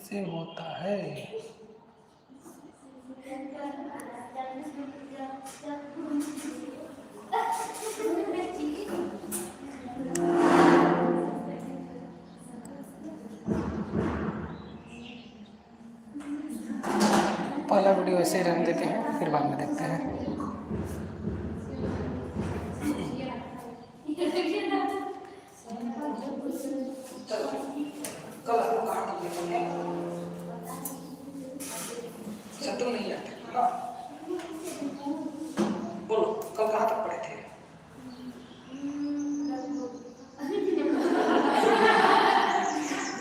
से होता है? पहला वीडियो ऐसे ही रहने देते हैं, फिर बाद में देखते हैं। कल हम कहाँ देखेंगे? शत्रु नहीं आते ना? बोलो कल कहाँ तक पढ़े थे?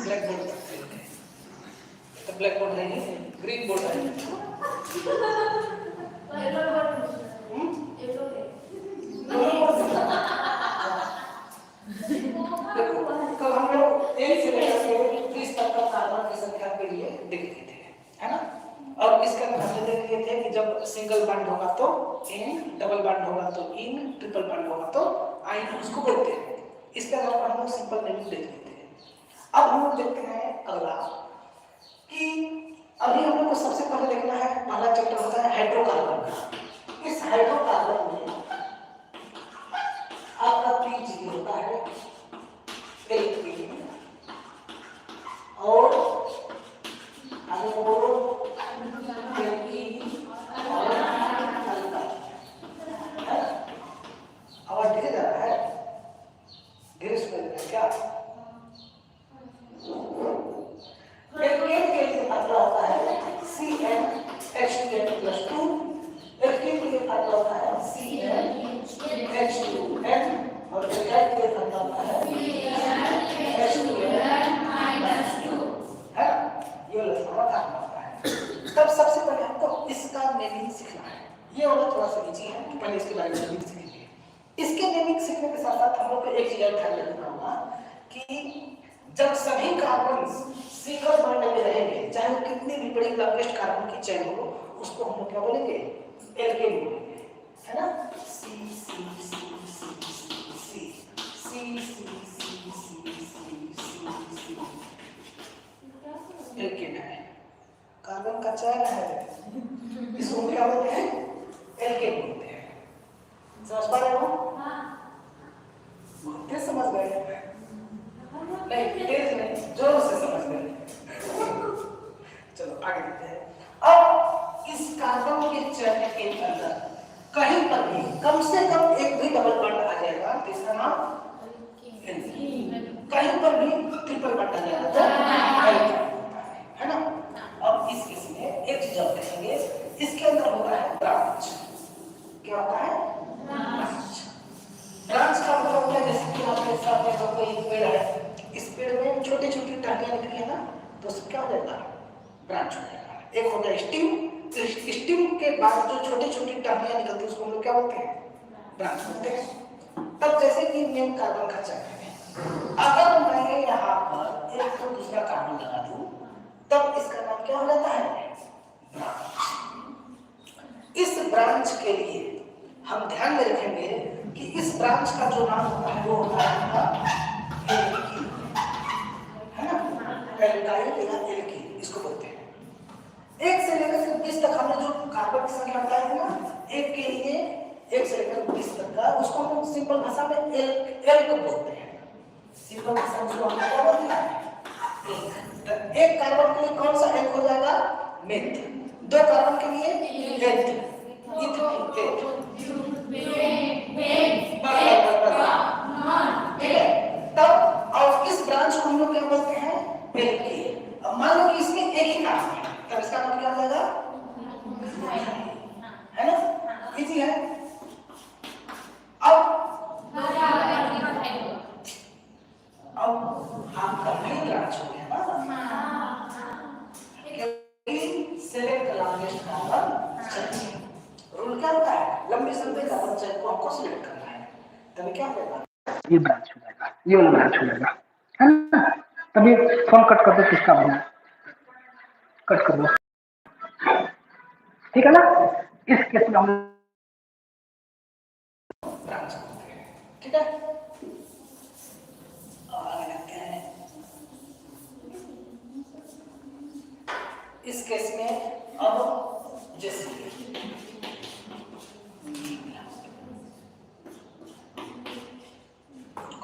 ब्लैक बोर्ड तक पढ़े थे। तो ब्लैक बोर्ड नहीं, ग्रीन बोर्ड है। कल हम लोग 1 से लेकर 30 तक का कार्बन की संख्या के लिए देख लिए थे, है ना? और इसके अंदर हमने देख लिए थे कि जब सिंगल बॉन्ड होगा तो इन, डबल बॉन्ड होगा तो इन, ट्रिपल बॉन्ड होगा तो आइन उसको बोलते हैं। इसके अलावा हम लोग सिंपल नेमिंग देख लिए थे। अब हम लोग देखते हैं अगला कि अभी हम लोग को सबसे पहले देखना है, पहला चैप्टर होता है हाइड्रोकार्बन का। इस हाइड्रोकार्बन में आपका पीजीडी होता है एल्कीन और आगे बोलो एल्कीन और अल्काइन। आवाज दिखे जा रहा है? धीरे से क्या? एल्कीन के लिए फार्मूला होता है CnH2n+2। एल्कीन के लिए फार्मूला होता है CnH2n और एल्काइन के लिए फार्मूला होता है H2n-2। है ये वाला फार्मूला होता है। तब सबसे पहले हमको इसका नेमिंग सीखना है। ये वाला थोड़ा सा इजी है कि पहले इसके बारे में नेमिंग सीखेंगे। इसके नेमिंग सीखने के साथ-साथ हम लोग को एक चीज और ध्यान रखना होगा कि जब सभी कार्बन सिंगल बॉन्ड में रहेंगे, चाहे वो कितनी भी बड़ी लॉन्गेस्ट कार्बन की चेन हो, उसको हम लोग क्या बोलेंगे? एल्केन बोलेंगे, है ना? सी सी सी सी सी सी सी एल्केन है, कार्बन का चेन है, इसको क्या बोलते हैं? एल्केन बोलते हैं। समझ पा रहे हो? बहुत समझ गए? नहीं, तेज नहीं, जोर से समझ गए। चलो आगे देखते हैं। अब इस कार्बन के चेन के अंदर कहीं पर भी कम से कम एक भी डबल बॉन्ड आ जाएगा तो इसका नाम एल्कीन। कहीं पर भी ट्रिपल बॉन्ड आ जाएगा तो एल्कीन, है ना? अब इस केस में एक चीज आप देखेंगे, इसके अंदर होता है ब्रांच। क्या होता है? ब्रांच। ब्रांच का मतलब होता है जैसे कि आपके सामने कोई पेड़ है, इस पेड़ में छोटी छोटी टहनियां निकली है ना, तो उसको क्या हो जाएगा? ब्रांच हो जाएगा। एक होता है स्टिम, स्टिम के बाद जो छोटी छोटी टहनियां निकलती है उसको हम लोग क्या बोलते हैं? ब्रांच बोलते हैं। तब जैसे कि मेन कार्बन का चक्र है, अगर मैं यहाँ पर एक तो दूसरा कार्बन लगा दूं, तब इसका नाम क्या हो जाता है? ब्रांच। इस ब्रांच के लिए हम ध्यान में रखेंगे कि इस ब्रांच का जो नाम होता है वो होता है एल्कीन, है ना? एल्काइल या एल्कीन इसको बोलते हैं। 1 से लेकर 20 तक हमने जो कार्बन की संख्या बताई है ना, एक के लिए 1 से लेकर 20 तक का, उसको हम सिंपल भाषा में एल्क बोलते हैं। सिंपल भाषा में हम क्या बोलते हैं? तो एक कार्बन के लिए कौन सा एल्क हो जाएगा? मेथ। 2 कार्बन के लिए एथ, इथेन, ठीक है? तब और इस ब्रांच को हम लोग क्या बोलते हैं? एल्कीन। अब मान लो कि इसमें एक ही कार्बन है, तब इसका नाम क्या हो जाएगा? है ना? इजी है। अब हम कंप्लीट ब्रांच हो गया ना, select longest carbon chain. Rule क्या होता है? लंबी संख्या कार्बन चेन को हमको सिलेक्ट करना है, तभी क्या होगा? ये ब्रांच हो जाएगा, ये वाला ब्रांच हो जाएगा, है ना? तभी फोन कट कर दो, किसका बना कट कर दो, ठीक है ना? इस केस में हम ब्रांच करते हैं, ठीक है? आगे देखते हैं।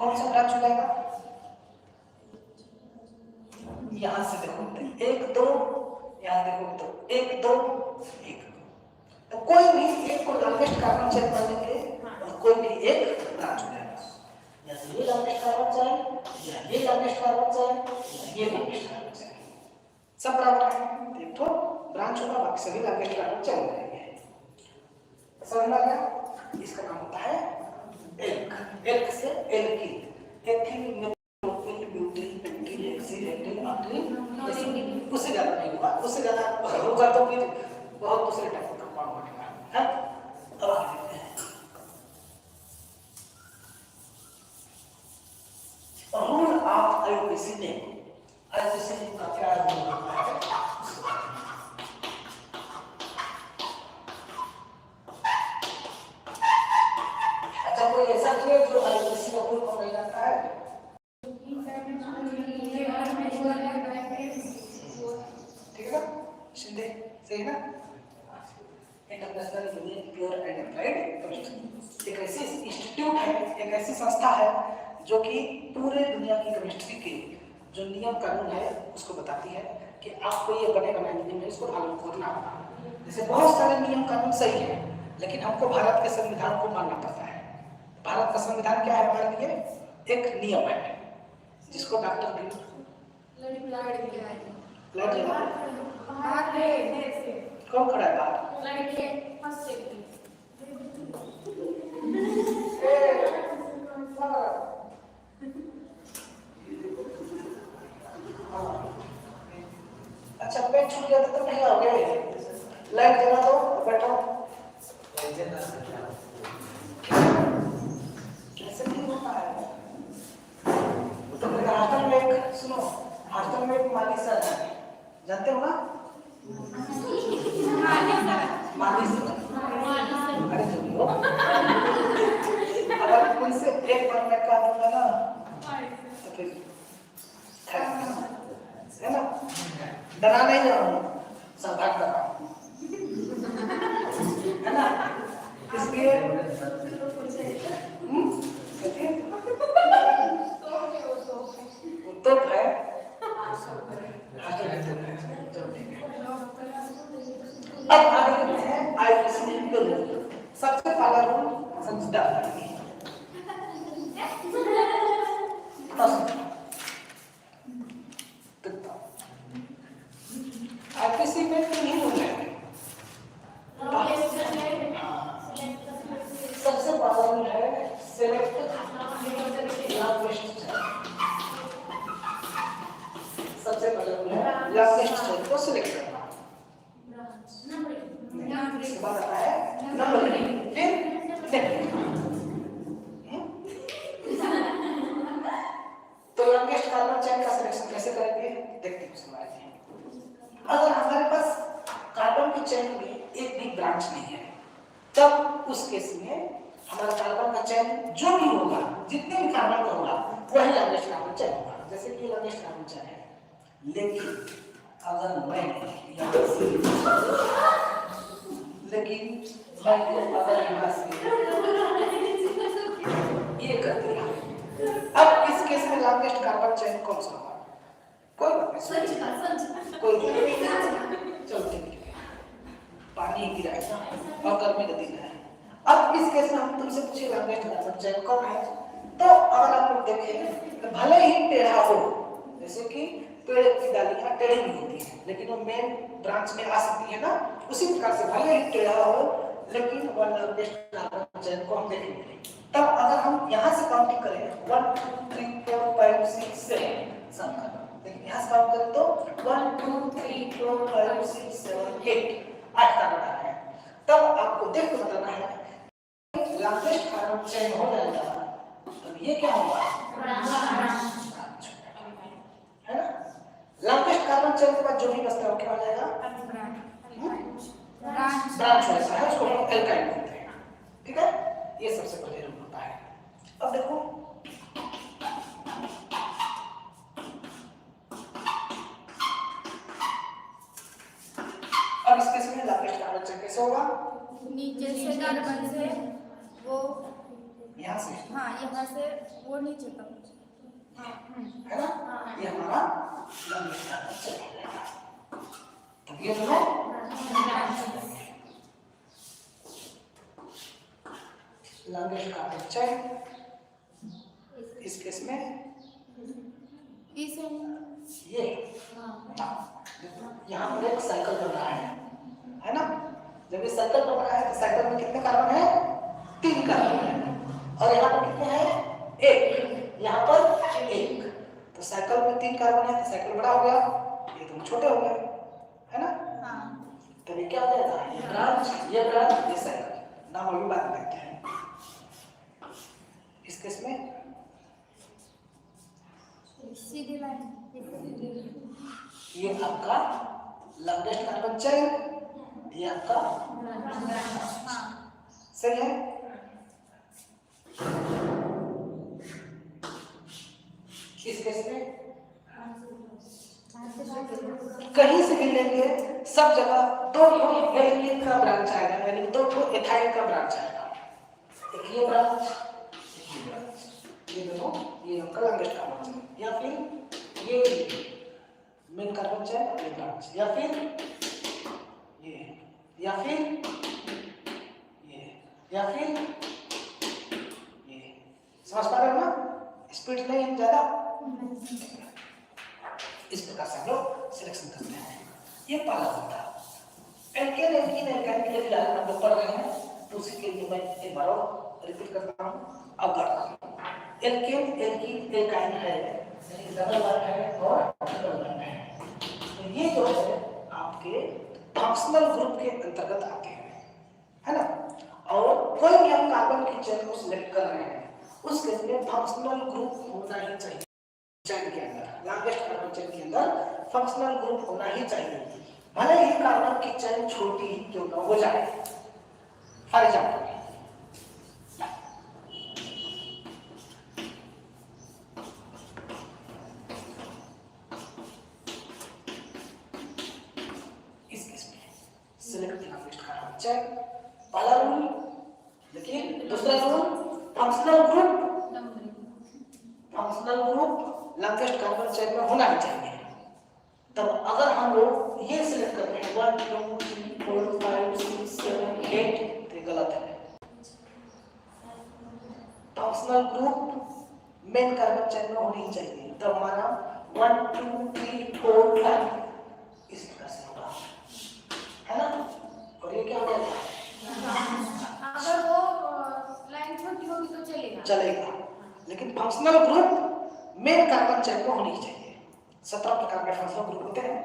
कौन सा ब्रांच हो जाएगा? यहां से देखो 1 2, यहां देखो तो 1 2 1। तो कोई भी एक को लॉन्गेस्ट कार्बन चेन मानेंगे और कोई भी एक ब्रांच हो जाएगा। या तो ये लॉन्गेस्ट कार्बन चेन, या ये लॉन्गेस्ट कार्बन चेन, या ये लॉन्गेस्ट कार्बन चेन, सब बराबर है। एक तो ब्रांच होगा, बाकी सभी लॉन्गेस्ट कार्बन चेन हो जाएंगे। समझ में आ गया? इसका नाम होता है एल्क। एल्क से एल्किल। एल्किल में propyl, butyl, pentyl, hexyl, हेक्टिल, octyl, उससे ज्यादा नहीं होगा। उससे ज्यादा होगा तो फिर बहुत दूसरे टाइप का कंपाउंड बनेगा। है? अब आगे देखते हैं। Rule of iodination. आयोडीनेशन का क्या रूल होता है? अच्छा, कोई ऐसा नहीं जो आयोडीनेशन का फुल फॉर्म नहीं जानता है? ठीक है ना? शिंदे सही है ना? International union pure and applied chemistry एक ऐसी इंस्टीट्यूट है, एक ऐसी संस्था है जो कि पूरे दुनिया की केमिस्ट्री के जो नियम कानून है उसको बताती है कि आपको ये बने बनाए नियम है, इसको फॉलो करना होगा। जैसे बहुत सारे नियम कानून सही है, लेकिन हमको भारत के संविधान को मानना पड़ता है। भारत का संविधान क्या है हमारे लिए? एक नियम है जिसको डॉक्टर कौन खड़ा है बाहर? अच्छा, पेट छूट गया तो नहीं आओगे? लाइट जला दो, बैठो। कैसे नहीं होता है? तो हॉस्टल में एक सुनो, हॉस्टल में एक मालिक सर है, जानते हो ना? मालिक सर। अरे जो भी हो, अगर उनसे एक बार मैं कह दूंगा ना तो फिर है ना? डरा नहीं जा रहा हूँ, सौभाग्य कर रहा हूँ, है ना? इसलिए तो है अब आगे देखते हैं आयोडीनेशन के रूल। सबसे पहला रूल समझदार आईपीसी में नहीं रूल है। सबसे पहला रूल है सेलेक्ट लॉन्गेस्ट चेन। सबसे पहला रूल है लॉन्गेस्ट चेन को सिलेक्ट करना। इसके बाद आता है नंबरिंग, फिर तो लॉन्गेस्ट कार्बन चेन का सिलेक्शन कैसे करेंगे देखते हैं। अगर हमारे पास कार्बन की चेन में एक भी ब्रांच नहीं है, तब उस केस में हमारा कार्बन का चेन जो भी होगा, जितने भी कार्बन का होगा, वही लॉन्गेस्ट कार्बन चेन होगा। जैसे कि लॉन्गेस्ट कार्बन चेन है, लेकिन अगर मैं अगर यहाँ से ये कर दिया, अब इस केस में लॉन्गेस्ट कार्बन चेन कौन सा होगा? कोई बात नहीं, कोई चलो ठीक है, पानी गिरा है और गर्मी का दिन है। अब इस केस में हम तुमसे पूछे लॉन्गेस्ट कार्बन चेन कौन है, तो अगर आप लोग देखें तो भले ही टेढ़ा हो, जैसे कि पेड़ की डालियां टेढ़ी नहीं होती है, लेकिन वो मेन ब्रांच में आ सकती है ना, उसी प्रकार से भले ही टेढ़ा हो, लेकिन वो लॉन्गेस्ट कार्बन चेन को हम देखेंगे। तब अगर हम यहाँ से काउंटिंग करें 1 2 3 4 5 6 7 सब करना, लेकिन यहाँ से काउंट करें तो 1 2 3 4 5 6 7 8 8 का बना है। तब आपको देख के बताना है लॉन्गेस्ट कार्बन चेन हो जाएगा, तब ये क्या होगा? है ना? लॉन्गेस्ट कार्बन चेन के बाद जो भी बचता है वो क्या हो जाएगा? ब्रांच हो जाता है, उसको हम एल्काइल बोलते हैं। ठीक है, ये सबसे पहले रूल होता है। अब देखो अब इस केस में लॉन्गेस्ट कार्बन चेन कैसे होगा? नीचे से कार्बन से वो यहाँ से, हाँ यहाँ से वो नीचे तक है ना, ये हमारा लंगेस्ट कार्बन चेन हो जाएगा। तब ये जो है लंगेस्ट कार्बन चेन इस केस में इस ये यहाँ पर एक सर्कल बन रहा है ना। जब ये सर्कल बन रहा है तो सर्कल में कितने कार्बन है? 3 कार्बन है, और यहाँ पर कितने हैं? 1, यहाँ पर 1। तो सर्कल में 3 कार्बन है तो सर्कल बड़ा हो गया, ये दोनों छोटे हो गए, है ना। तो ये क्या हो जाएगा? ये ब्रांच, ये सर्कल। नाम अभी बाद में देखते हैं। इस केस में सीधी लाइन, ये आपका लंगेस्ट कार्बन चेन, ये आपका सही है। इस केस में कहीं से भी लेंगे सब जगह 2 एल्कीन का ब्रांच आएगा, यानी 2 एथाइल का ब्रांच आएगा। एक ये ब्रांच, ये दोनों, ये आपका लंगेस्ट कार्बन चेन, या फिर ये मेन कार्बन चेन ये ब्रांच, या फिर ये, या फिर ये, या फिर ये। समझ पा रहे हो ना? स्पीड नहीं ज्यादा। इस प्रकार से हम लोग सिलेक्शन करते हैं। ये पहला होता है एल्केन एल्कीन एल्काइन के लिए फिलहाल हम लोग पढ़ रहे हैं, तो उसी के लिए मैं एक बार और रिपीट करता हूँ। अब करता हूँ एल्केन एल्कीन एल्काइन है, यानी डबल बॉन्ड है और ट्रिपल बॉन्ड है। तो ये जो है आपके फंक्शनल ग्रुप के अंतर्गत आते हैं, है ना। और कोई भी हम कार्बन की चेन को सिलेक्ट कर रहे हैं उस केस में फंक्शनल ग्रुप होना ही चाहिए। चेन के अंदर, लंगेस्ट कार्बन चेन के अंदर फंक्शनल ग्रुप होना ही चाहिए, भले ही कार्बन की चेन छोटी ही क्यों ना हो जाए। फॉर एग्जाम्पल इस केस में सिलेक्ट लंगेस्ट कार्बन चेन, पहला रूल। लेकिन दूसरा rule functional group longest carbon chain में होना ही चाहिए। तब अगर हम लोग ये सिलेक्ट करते हैं 1 2 3 4 5 6 7 8 तो गलत है। Functional group main carbon chain में होनी चाहिए, तब हमारा 1 2 3 4 5 इस प्रकार से होगा, है ना। और ये क्या हो जाएगा? अगर वो लाइन छोटी होगी तो चलेगा, लेकिन functional group main carbon chain में होनी चाहिए। 17 प्रकार के फंक्शनल ग्रुप होते हैं,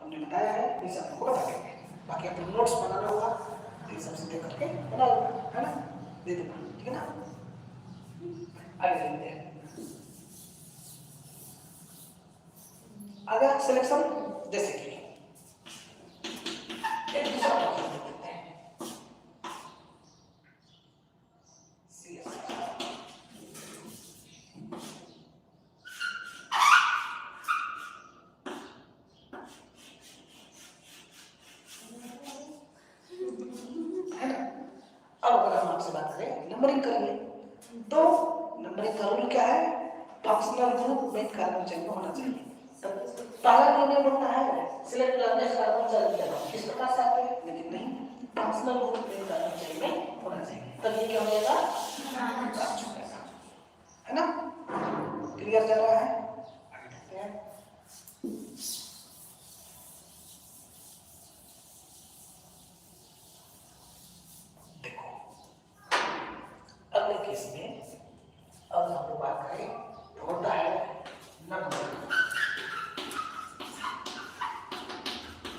हमने बताया है, इसे आपको बता देंगे। बाकी आपको नोट्स बनाना होगा, तो सब से देख करके बना लो, है ना, दे देना, ठीक है ना। आगे चलते हैं। आगे सिलेक्शन जैसे कि एक दूसरा फंक्शन देखते हैं, नंबरिंग करिए। तो नंबरिंग का रूल क्या है? Functional group main carbon chain में होना चाहिए। तो पहला रूल होता है सिलेक्ट लंगेस्ट कार्बन चेन किया इस प्रकार से आते हैं, लेकिन नहीं, functional group main carbon chain में होना चाहिए। तब ये क्या हो जाएगा? है ना। क्लियर चल रहा है? आगे देखते हैं। अगले केस में अब हम लोग बात करें तो होता है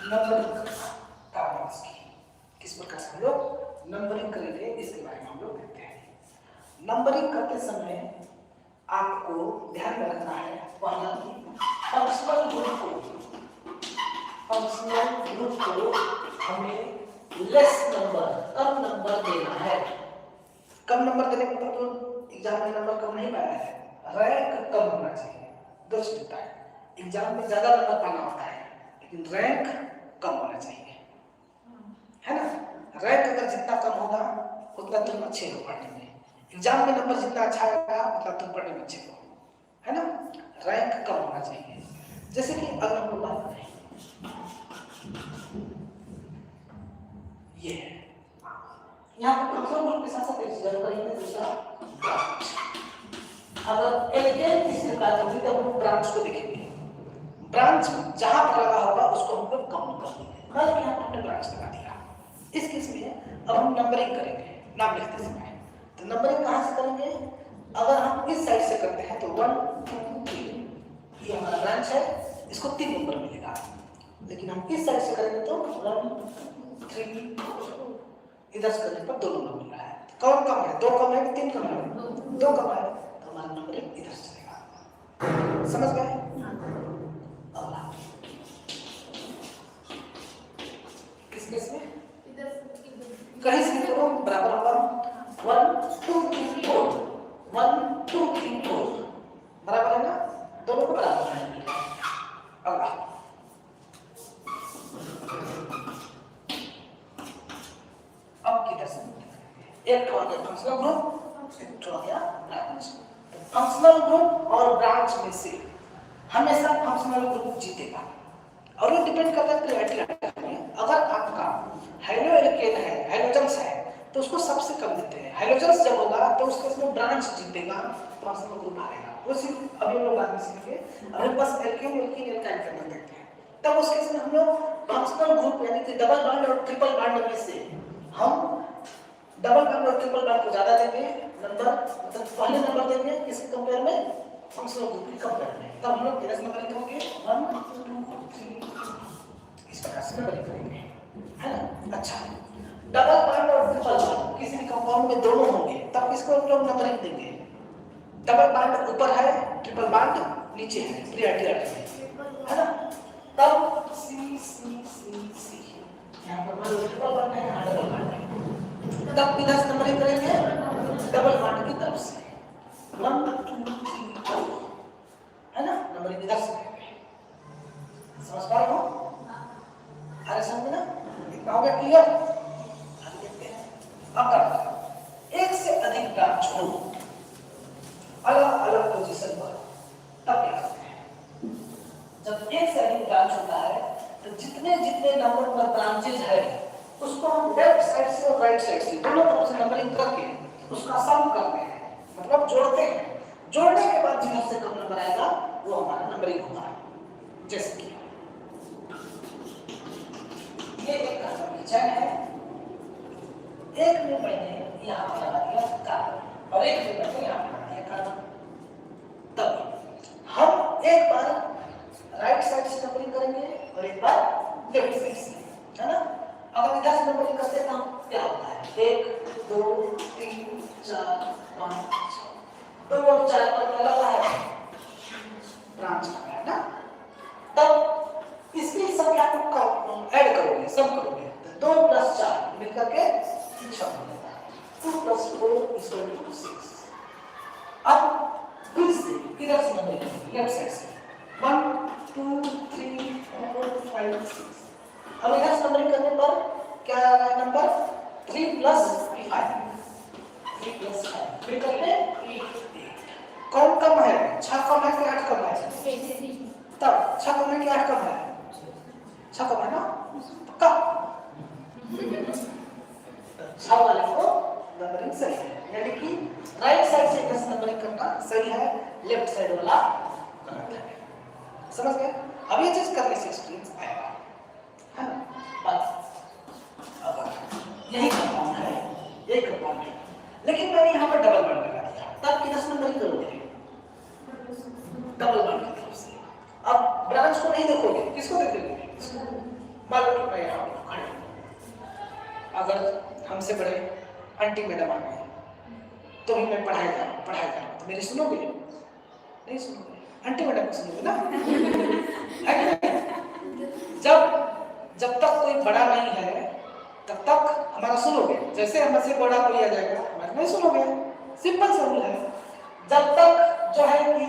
नंबरिंग कार्बन्स की। किस प्रकार से हम लोग नंबरिंग करेंगे इसके बारे में हम लोग देखते हैं। नंबरिंग करते समय आपको ध्यान में रखना है पहला कि फंक्शनल ग्रुप को हमें लेस नंबर, कम नंबर देना है। कम नंबर देने का मतलब एग्जाम में नंबर कम नहीं पाया है, रैंक कम होना चाहिए। दोष देता है एग्जाम में ज्यादा नंबर पाना होता है, लेकिन रैंक कम होना चाहिए, है ना। रैंक अगर जितना कम होगा उतना तुम अच्छे हो पढ़ने में, एग्जाम में नंबर जितना अच्छा आएगा मतलब तुम पढ़ने में अच्छे हो, है ना। रैंक कम होना चाहिए। जैसे कि अगर हम लोग बात करें ये यहाँ पे फंक्शनल ग्रुप के साथ साथ एक चीज करेंगे, दूसरा ब्रांच। अगर एलिगेंट किसी प्रकार का तो हम ब्रांच को देखेंगे। ब्रांच जहां पर लगा होगा उसको हम लोग काउंट कर देंगे। कल यहाँ हमने ब्रांच लगा दिया। इस केस में अब हम नंबरिंग करेंगे नाम लिखते समय। तो नंबरिंग कहाँ से करेंगे? अगर हम इस साइड से करते हैं तो 1 2 3 ये हमारा ब्रांच है, इसको 3 नंबर मिलेगा। लेकिन हम इस साइड से करेंगे तो 1 3 इधर से करने पर 2 नंबर मिल रहा है। कौन कम है? 2 कम है कि 3 कम है? 2 कम है तो हमारा नंबरिंग इधर से चलेगा। समझ गए? अगला किस केस में? कहीं से करो बराबर होगा 1 2 3 4 1 2 3 4 बराबर है ना, दोनों को बराबर है। अगला अब किधर से एक तो आ गया फंक्शनल ग्रुप, एक तो आ गया ब्रांच। फंक्शनल ग्रुप और ब्रांच में से हमेशा फंक्शनल ग्रुप जीतेगा और वो डिपेंड करता है क्रिएटिविटी में। अगर आपका हाइलो एल्केन है, हाइलोजन्स है तो उसको सबसे कम देते हैं। हाइलोजन्स जब होगा तो उसके इसमें ब्रांच जीतेगा, फंक्शनल ग्रुप हारेगा। वो सिर्फ अभी हम लोग बाद में सीखेंगे। अगर बस एल्केन एल्कीन एल्काइन करना देते हैं तब उसके इसमें हम लोग फंक्शनल ग्रुप यानी कि डबल बॉन्ड और ट्रिपल बॉन्ड में से हम डबल बॉन्ड और ट्रिपल बॉन्ड को ज्यादा देंगे नंबर, मतलब पहले नंबर देंगे किसके कंपेयर में? फंक्शनल ग्रुप के कंपेयर में। तब हम लोग किधर से नंबरिंग करेंगे? 1 2 3 इस प्रकार से नंबरिंग करेंगे, है ना। अच्छा, डबल बॉन्ड और ट्रिपल बॉन्ड किसी भी कंपाउंड में दोनों होंगे तब किसको हम लोग नंबरिंग देंगे? डबल बॉन्ड ऊपर है, ट्रिपल बॉन्ड नीचे है, है ना। तब सी सी सी सी यहाँ पर ट्रिपल बॉन्ड है, यहाँ डबल बॉन्ड है। तब किधर से नंबरिंग करेंगे? डबल बॉन्ड की तरफ से 1 2 3 4 है ना, नंबरिंग इधर से करेंगे। समझ पा रहे हो? अरे समझ ना, इतना हो गया क्लियर? आगे देखते हैं। अब करते हैं एक से अधिक ब्रांच हो अलग अलग पोजीशन पर, तब क्या करते हैं? जब एक से अधिक ब्रांच होता है तो जितने जितने नंबर पर ब्रांचेज है उसको हम लेफ्ट साइड से और राइट साइड से दोनों तरफ से नंबरिंग करके उसका सम करते हैं, मतलब जोड़ते हैं। जोड़ने के बाद जिधर से कम नंबर आएगा वो हमारा नंबरिंग होगा। जैसे कि ये एक कार्बन चैन है, एक में मैंने यहाँ पर लगा दिया कार्बन और एक में मैंने यहाँ पर लगा दिया कार्बन। तब हम एक बार राइट साइड से नंबरिंग करेंगे और एक बार लेफ्ट साइड से, है ना। अगर इधर से नंबरिंग करते हैं तो क्या होता है? 1 2 3 4 5 6 2 और 4 पर क्या लगा है? ब्रांच लगा है ना। तब इसकी संख्या को ऐड करोगे, सम करोगे तो 2 + 4 मिलकर के 6 बनेगा। 2 + 4 = 6। अब फिर से इधर से नंबरिंग लेफ्ट साइड से 1 2 3 4 5 6। अब इधर से नंबरिंग करने पर क्या आ रहा है नंबर? 3 + 5 मिलकर के 8। कौन कम है? 6 कम है कि 8 कम है? तब 6 कम है कि 8 कम है? 6 कम है ना, पक्का? 6 वाले को नंबरिंग सही है, यानी कि राइट साइड से इधर से नंबरिंग करना सही है, लेफ्ट साइड वाला गलत है। समझ गए? अब ये चीज करने से एक्सपीरियंस आएगा, है ना। बस अगर यही कंपाउंड है, यही कंपाउंड है, लेकिन मैंने यहाँ पर डबल बॉन्ड लगा दिया, तब किधर से नंबरिंग करोगे? डबल बॉन्ड की तरफ से। अब ब्रांच को नहीं देखोगे, किसको देखोगे? मान लो कि मैं यहाँ खड़े हूँ, अगर हमसे बड़े आंटी मैडम आ गए तो भी मैं पढ़ाई जा तो मेरी सुनोगे? नहीं सुनोगे। आंटी मैडम को सुनोगे ना? जब तक कोई बड़ा नहीं है तब तक हमारा सुनोगे। जैसे हमसे बड़ा कोई आ जाएगा हमारा नहीं सुनोगे। सिंपल सा रूल है। जब तक जो है कि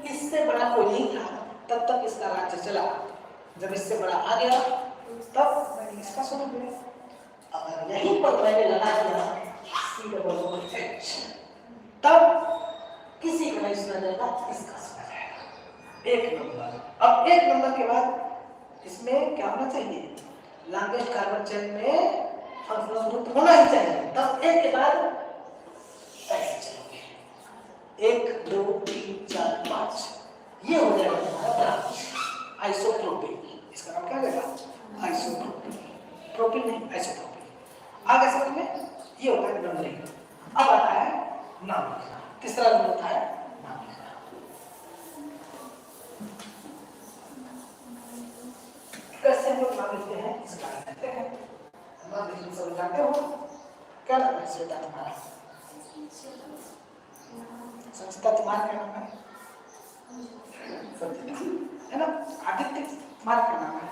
इससे बड़ा कोई नहीं था तब तक इसका राज्य चला। जब इससे बड़ा आ गया तब मैंने इसका सुनोगे। अगर यहीं पर मैंने लगा दिया COOH तब किसी का नहीं सुना जाएगा, इसका सुना जाएगा। एक नंबर। अब एक नंबर के बाद इसमें क्या होना चाहिए, लॉन्गेस्ट कार्बन चेन में फंक्शनल ग्रुप होना ही चाहिए। तब एक के बाद ऐसे चलेंगे, 1 2 3 4 5, ये हो जाएगा हमारा ब्रांच आइसोप्रोपिल। इसका नाम क्या रहेगा, आइसोप्रोपिल। प्रोपिल नहीं, आइसोप्रोपिल। आगे समझ में, ये होता है नंबरिंग। अब आता है नाम लिखना। तीसरा नंबर होता है नाम लिखना। कैसे हम लोग नाम लिखते हैं इसका देखते हैं। नाम लिखना सब जानते हो, क्या नाम है श्वेता तुम्हारा? संचिता तुम्हारा क्या नाम है? संचिता है ना। आदित्य तुम्हारा क्या नाम है?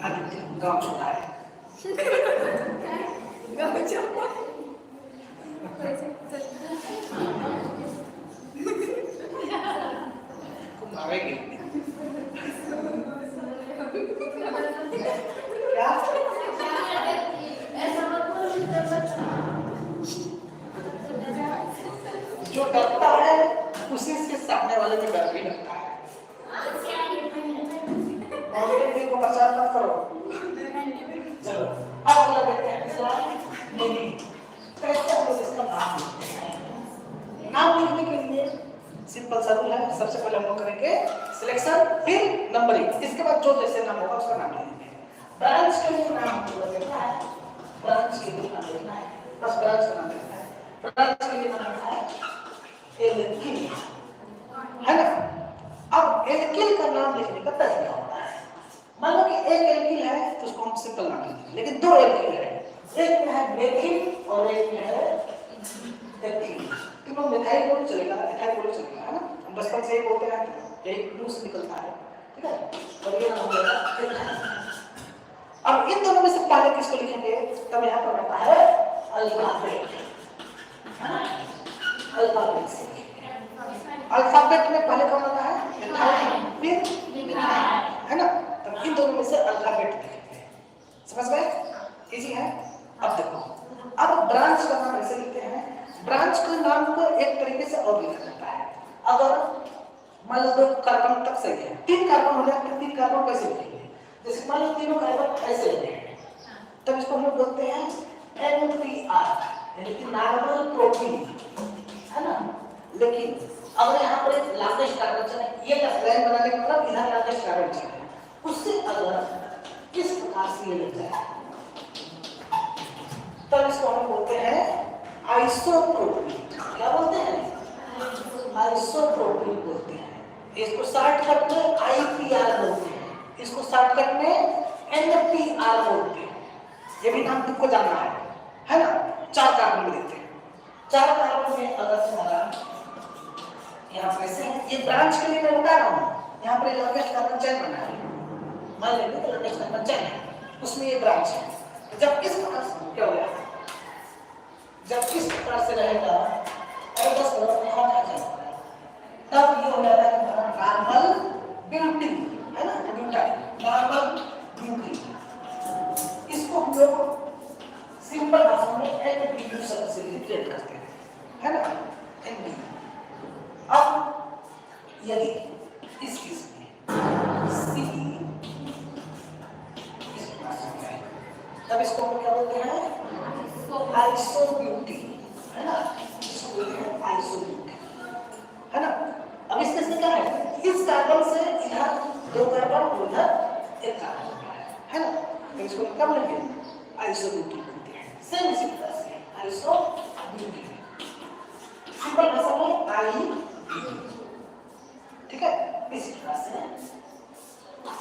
आदित्य। गाँव छोटा है। गाँव छोटा मारेगी क्या? जो डरता है उसी से सामने वाले को डर भी लगता है। को परेशान मत करो। चलो अब अगला देखते हैं नेमी। कैसे हम लोग इसका नाम लिखते हैं। नाम लिखने के लिए सिंपल सा रूल है। सबसे पहले हम लोग करेंगे सिलेक्शन, फिर नंबरिंग। इसके बाद जो जैसे नाम होगा उसका नाम लिखेंगे। ब्रांच के लिए नाम लिखना है, ब्रांच के लिए नाम लिखना है, बस ब्रांच का नाम लिखना है। ब्रांच के लिए नाम लिखना है एल्किल, है ना। अब एल्किल का नाम लिखने का तरीका होता है। मान लो कि एक एल्किल है तो उसको हम सिंपल नाम लिखेंगे, लेकिन दो एल्किल है, एक में है मेथिल और एक में है एथिल। तो मिथाइल बोलो चलेगा, एथाइल बोलो चलेगा, है ना। हम बचपन से ही बोलते हैं, यही ब्लू से निकलता है, ठीक है। और ये नाम हो जाएगा। अब इन दोनों में से पहले किसको लिखेंगे, तब यहाँ पर रहता है अल्फाबेट, है ना। अल्फाबेट से अल्फाबेट में पहले कौन आता है, एथाइल, फिर है ना। तब इन दोनों में से अल्फाबेट लिखेंगे। समझ गए, इजी है। अब देखो, अब ब्रांच का नाम ऐसे लिखते हैं। ब्रांच के नाम को एक तरीके से और लिखा जाता है। अगर मान लो 2 कार्बन तक सही है, 3 कार्बन हो जाए तो 3 कार्बन कैसे लिखेंगे, जैसे मान लो तीनों कार्बन ऐसे हैं, तब इसको हम लोग बोलते हैं NPR, यानी कि नॉर्मल प्रोपीन, है ना। लेकिन अगर यहाँ पर एक लॉन्गेस्ट कार्बन चेन है, ये लाइन बनाने का मतलब इधर लॉन्गेस्ट कार्बन चेन है, उससे अगर इस प्रकार से ये लग जाए तब इसको हम बोलते हैं आइसोप्रोपिल। क्या बोलते हैं, आइसोप्रोपिल बोलते हैं। इसको शॉर्टकट में IPR बोलते हैं, इसको शॉर्टकट में NPR बोलते हैं। ये भी नाम तुमको जानना है ना। 4 कार्बन में देते हैं। 4 कार्बन में अगर तुम्हारा यहाँ पर ऐसे ये ब्रांच के लिए मैं बता रहा हूँ, यहाँ पर लॉन्गेस्ट कार्बन चेन बना है, मान लेंगे तो लॉन्गेस्ट कार्बन चेन है, उसमें ये ब्रांच है। तो जब इस प्रकार से क्या हो गया, जब इस प्रकार से रहेगा और बस यहाँ आ जाएगा, तब ये हो जाता है नॉर्मल ब्यूटिन, है ना, ब्यूटाइल, नॉर्मल ब्यूटिन। इसको हम लोग सिंपल भाषा में NBU शब्द से रिलेट करते हैं, है ना, NBU। अब यदि इस केस में C इस प्रकार से है, तब इसको हम क्या बोलते हैं, आइसोब्यूटी, है ना। इसको बोलते हैं आइसोब्यूटी, है ना। अब इस केस में क्या है, इस कार्बन से इधर 2 कार्बन, उधर 1 कार्बन, है ना। तो इसको क्या बोलेंगे, आइसोब्यूटी बोलते हैं। सेम इसी तरह से आइसोब्यूटी, सिंपल भाषा में आई, ठीक है। इसी तरह से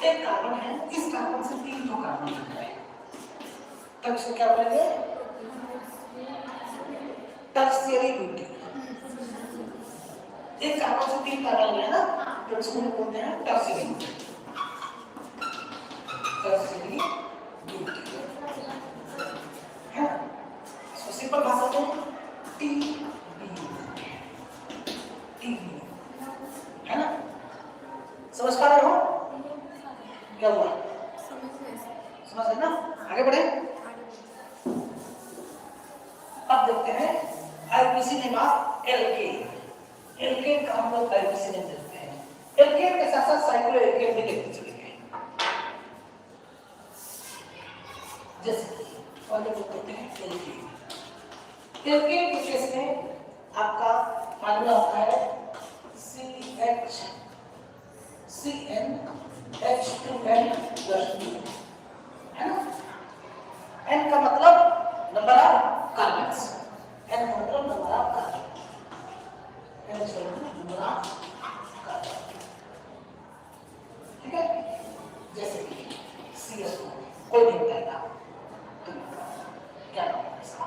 एक कार्बन है, इस कार्बन से 2 कार्बन बन गए, तब इसको क्या बोलेंगे, टर्शियरी ब्यूटी। एक कार्बन से 3 कार्बन है ना, तो इसको बोलते हैं टर्शियरी ब्यूटी, टर्शियरी ब्यूटी, है ना। इसको सिंपल भाषा में TBU, है ना। समझ पा रहे हो क्या हुआ, समझ गए ना। आगे बढ़े। अब देखते हैं IPC name of cycloalkane भी देखते चलेंगे। जैसे पहले बोलते हैं एल्केन। एल्केन के केस में आपका फार्मूला होता है CnH2n+2 है ना। n का मतलब नंबर ऑफ कार्बन्स, n का मतलब नंबर ऑफ कार्बन, n का मतलब नंबर ऑफ कार्बन, ठीक है। जैसे कि CH2 कोई नहीं बताएगा तो क्या नाम है इसका,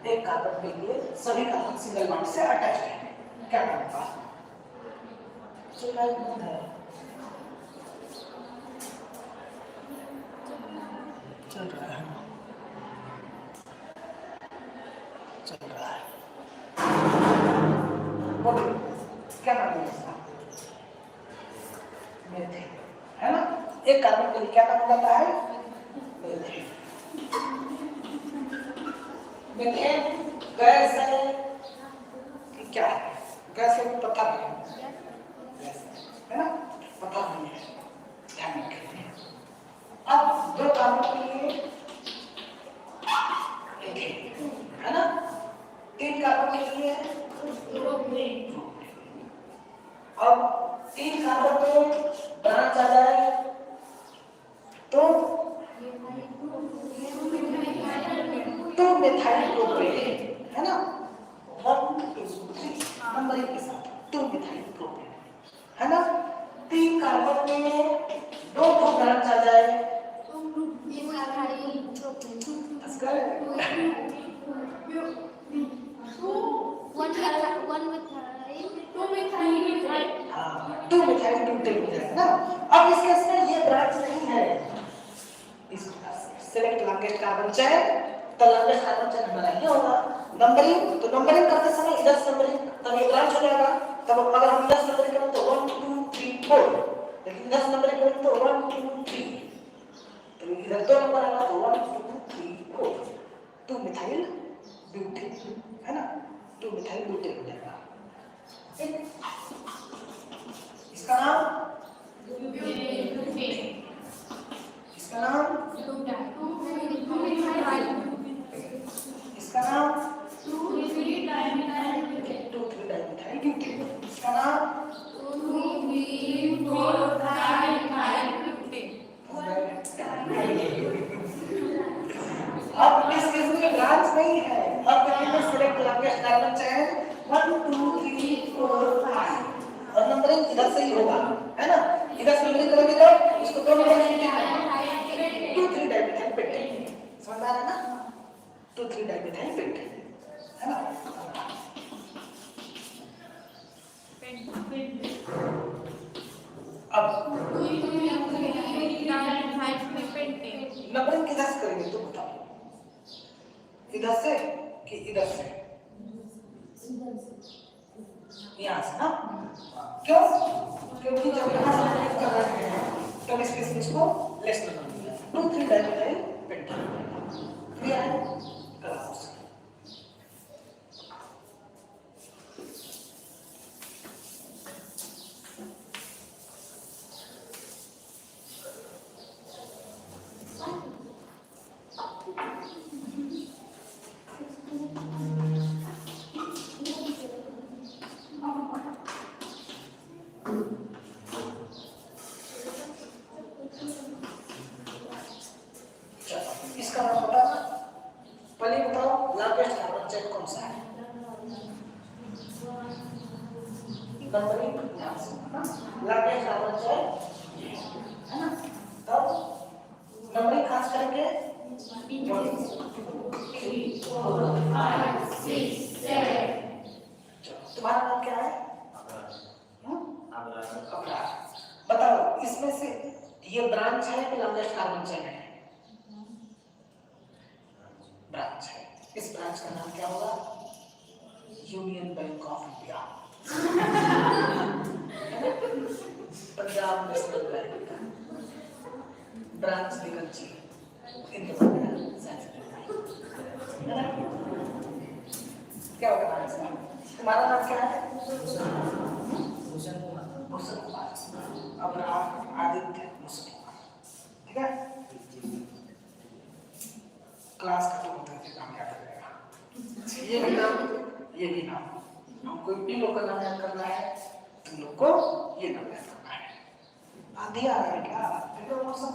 एक कार्बन के लिए सभी कार्बन सिंगल बॉन्ड से अटैच है, क्या नाम होगा? चल रहा है, चल रहा है, चल रहा है, बोलो क्या नाम है इसका? मेथेन, है ना। एक कार्बन के लिए क्या नाम होता है? मेथेन। मेथेन गैस है कि क्या है? गैस है पता नहीं, है ना, पता नहीं है, ध्यान रखिए। अब दो कार्बन के लिए है ना, तीन कार्बन के लिए अब तीन कार्बन में ब्रांच आ जाए तो 2 मिथाइल प्रोपेन, है ना, 1 2 3 नंबरिंग के साथ 2 मिथाइल प्रोपेन, है ना। तीन कार्बन में दो ब्रांच आ जाए टू मिथाइल ब्यूटेन हो जाएगा ना। अब इस केस में ये ब्रांच नहीं है, इस सेलेक्ट लॉन्गेस्ट कार्बन चेन, तो लॉन्गेस्ट कार्बन चेन हमारा ये होगा। नंबरिंग, तो नंबरिंग करते समय इधर से नंबरिंग तब ये ब्रांच हो जाएगा, तब अगर हम इधर से नंबरिंग करें तो 1 2 3 4, लेकिन इधर से नंबरिंग करें तो 1 2 3, तो इधर दो नंबर आएगा तो 1 2 3 4, 2 मिथाइल ब्यूटेन, है ना, 2 मिथाइल ब्यूटेन हो जाएगा। इसका नाम इसका नाम इसका नाम 2,3-डाइमिथाइल ब्यूटेन, इसका नाम 2,3-4-डाइमिथाइल ब्यूटेन। अब इस केस में ब्रांच नहीं है, अब देखिए सेलेक्ट लॉन्गेस्ट कार्बन चेन 1 2 3 4 5 और नंबरिंग इधर से ही होगा, है ना। इधर से नंबरिंग करोगे तो इसको दो नंबर लिखना है 2,3-डाइमिथाइल पेंटेन, समझ आ रहा है ना, 2,3-डाइमिथाइल पेंटेन, है ना। अब नंबरिंग किधर से करेंगे तो बताओ, इधर से कि इधर से? यहाँ से ना, क्यों? क्योंकि जब यहाँ से नंबरिंग कर रहे हैं तो इस केस में इसको लेस नंबर मिला 2,3-डाइमिथाइल पेंटेन, क्लियर है? क्लास इसका नाम पता? पहले बताओ लॉन्गेस्ट कार्बन चेन कौन सा है? नंबरिंग लॉन्गेस्ट कार्बन चेन, है ना। तब नंबरिंग खास करके 1 2 3 4 5 6 7, तुम्हारा नाम क्या है? अबरार। बताओ इसमें से ये ब्रांच है कि लॉन्गेस्ट कार्बन चेन है? ब्रांच है। इस ब्रांच का नाम क्या होगा? Union bank of India, Punjab national bank, branch निकल चाहिए इनके बारे में क्या होगा? तुम्हारा नाम क्या है? भूषण कुमार। अब्राहम, आदित्य, मुस्लिम। ठीक है, क्लास खत्म होते हैं काम क्या करेगा, ये भी नाम, ये भी नाम, हमको इन लोग का नाम याद करना है, तुम लोग को ये नाम याद करना है। आंधी आ रहा है क्या, देखो मौसम,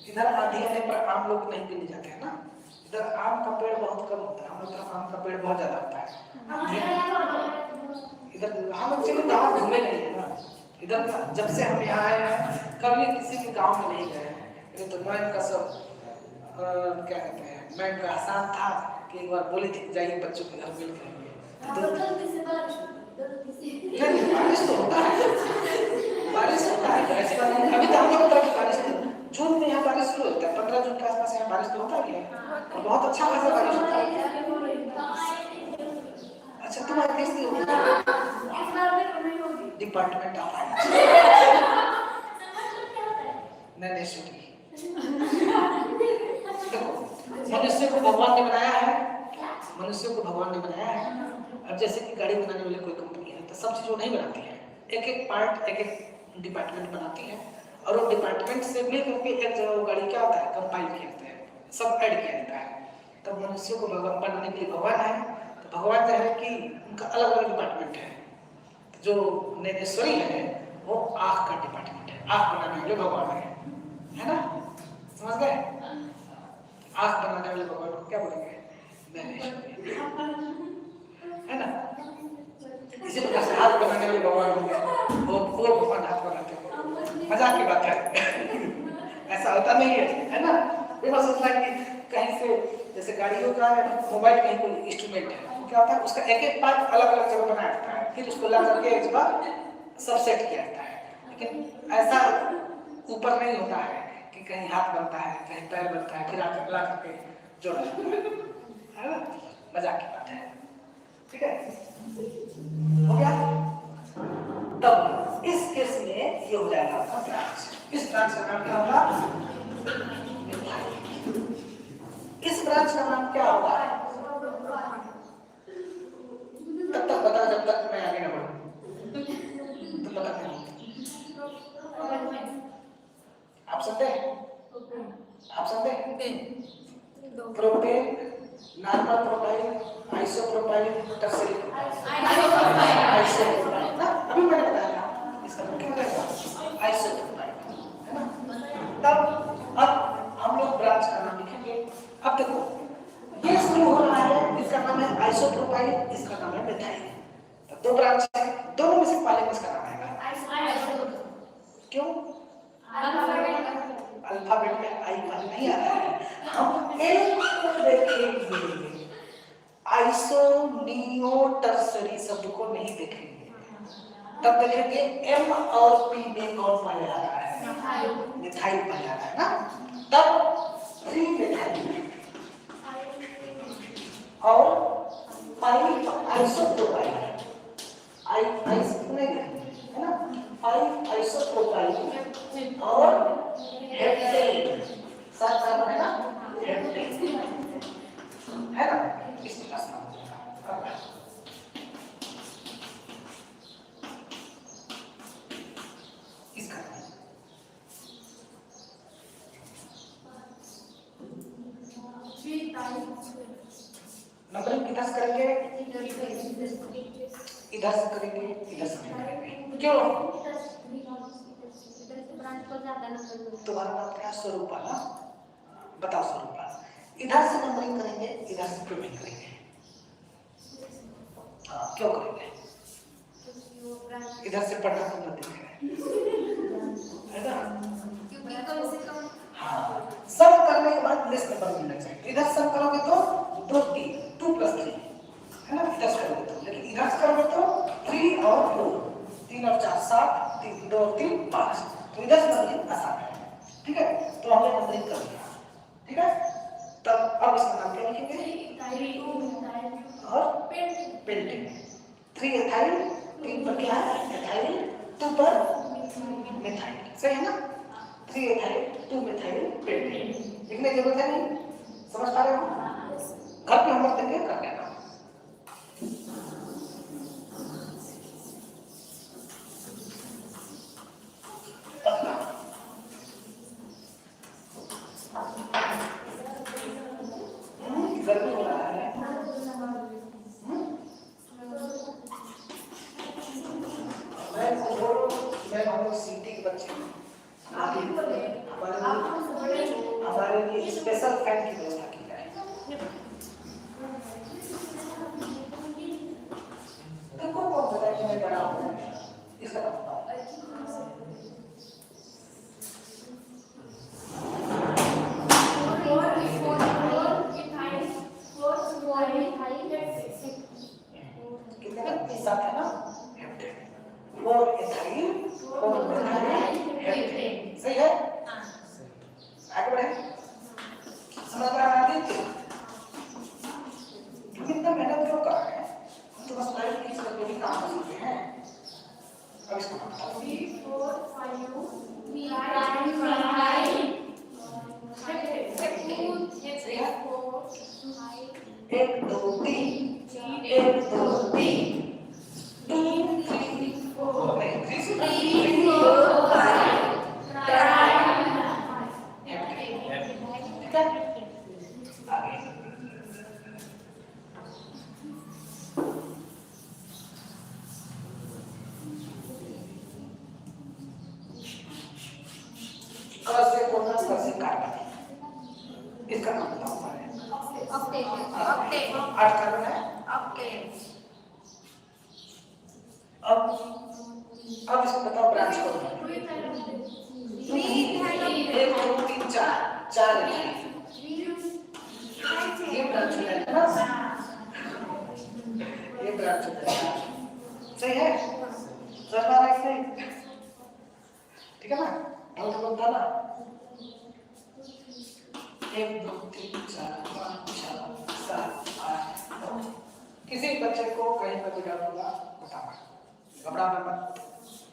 इधर आंधी आने पर आम लोग नहीं गिने जाते हैं ना, इधर आम का पेड़ बहुत कम होता है, हम लोग तरफ आम का पेड़ बहुत ज्यादा होता है। इधर हम एक्चुअली गाँव घूमे नहीं है ना, इधर जब से हम यहाँ आए हैं कभी किसी के गांव में नहीं गए हैं। ये तो मैं का सब क्या कहते हैं, मैं का आसान था कि एक बार बोली थी जाइए बच्चों के घर मिल करेंगे, बारिश तो होता है, बारिश होता है, ऐसी बात नहीं। अभी तो हम लोग तरफ बारिश जून में यहाँ बारिश शुरू होता है, 15 जून के आसपास यहाँ बारिश तो होता ही है, और बहुत अच्छा खासा बारिश होता है। अच्छा तुम आज कैसी हो, डिपार्टमेंट ऑफ मनुष्य को भगवान ने बनाया है, मनुष्य को भगवान ने बनाया है। अब जैसे कि गाड़ी बनाने वाली कोई कंपनी है तो सब चीज नहीं बनाती है, एक एक पार्ट एक एक डिपार्टमेंट बनाती है, और वो डिपार्टमेंट से मिलकर के एक जगह वो गाड़ी क्या होता है कंपाइल करते हैं, सब ऐड किया जाता है। तब मनुष्य को भगवान बनाने के लिए भगवान है, तो भगवान जो है कि उनका अलग अलग डिपार्टमेंट है। जो नैनेश्वरी है वो आँख का डिपार्टमेंट है, आँख बनाने वाले भगवान है ना, समझ गए? आँख बनाने वाले भगवान को क्या बोलेंगे, नैनेश्वरी, है ना। इसी प्रकार से हाथ बनाने वाले भगवान होंगे, वो भगवान हाथ बनाते हैं, मजाक की बात है ऐसा होता नहीं है ना। ये बस सोचना कि कहीं से जैसे गाड़ियों का मोबाइल कहीं कोई इंस्ट्रूमेंट है, क्या होता है उसका एक एक पार्ट अलग अलग जगह बनाया जाता है, फिर उसको ला करके एक जगह सब सेट किया जाता है। लेकिन ऐसा ऊपर नहीं होता है कि कहीं हाथ बनता है कहीं पैर बनता है फिर आकर ला करके जोड़ा जाता है ना, मजाक की बात है। ठीक है, हो गया। तब इस केस में ये हो जाएगा आपका ब्रांच, इस ब्रांच का नाम क्या होगा, इस ब्रांच का नाम क्या होगा, तब तक बता जब तक मैं आगे ना बढ़ूं, तो बता नहीं। आप समझे, आप समझे, propane, normal propyl, isopropyl, tertiary isopropyl ना, अभी मैंने बताया इसका मतलब क्या है, आइसोप्रोपाइल है ना। तब अब हम लोग ब्रांच का नाम लिखेंगे। अब देखो ये शुरू हो रहा है, इसका नाम है आइसोप्रोपाइल, इसका नाम है मिथाइल। तो दो ब्रांच है, दोनों में से पहले किसका नाम आएगा, क्यों, अल्फाबेट में आई वाली नहीं आ रहा है, हम एक को देखेंगे, आइसो नियो टर्सरी शब्द को नहीं देखेंगे, तब देखेंगे एम और पी में कौन पाया जा रहा है, मिथाइल पाया जा रहा है ना। तब 3 मिथाइल और 5 आइसोप्रोपाइल, नहीं है ना, 5 आइसोप्रोपाइल और हेप्टेन, साथ साथ है ना, हेप्टेन है ना, इस तरह से इसका नंबरिंग किधर से करेंगे, इधर से करेंगे, इधर से करेंगे, क्यों, तुम्हारा नाम क्या, स्वरूपा ना, बताओ स्वरूपा, इधर से नंबरिंग करेंगे, इधर से पेमेंट करेंगे, हाँ क्यों करेंगे, इधर से पढ़ना तो मत है ना, हाँ सम करने के बाद लेस नंबर मिलना चाहिए, इधर सम करोगे तो 2 3 2 + 3 है ना, इधर से करोगे तो, लेकिन इधर से करोगे तो 3 और 2, 3 और 4 7, 3 2 और 3 5, तो इधर से नंबरिंग आसान है। ठीक है, तो हमने नंबरिंग कर लिया, ठीक है। तब अब इसका नाम क्या लिखेंगे, और पेंटिंग, 3 एथाइल, 3 पर क्या है एथाइल, 2 पर मिथाइल, सही है ना, 3 एथाइल 2 मिथाइल पेंटिंग, लिखने की जरूरत है नहीं, समझ पा रहे हो, घर पे होमवर्क देंगे कर लेना। बच्चे हमारे लिए स्पेशल फैन की व्यवस्था की जाए। देखो कौन सा है मैं बड़ा हूं इसका कितने साथ है ना हेप्टेन और इथाइल और मिथाइल हेप्टेन सही है। आगे बढ़े समझ में आ रहा है कितना मेहनत क्यों कर रहे हैं हम तो बस लाइफ की इसका भी काम कर सकते हैं। अब इसको बताओ 3 4 5 एक दो तीन एक दो तीन 2 3 4 नहीं 3 4 5 ठीक है आगे अब से कौन सा से कार्बन इसका नाम बताओ ऑक्टेट 8 कार्बन है। अब इसको बताओ ब्रांच करो 1 2 3 4 ये ब्रांच है ना ये ब्रांच है सही है समझ आ रहा है नहीं ठीक है ना डाउट बनता ना 1 2 3 4 5 6 7 8 9 किसी बच्चे को कहीं पर भी डाउट होगा बताना घबराना मत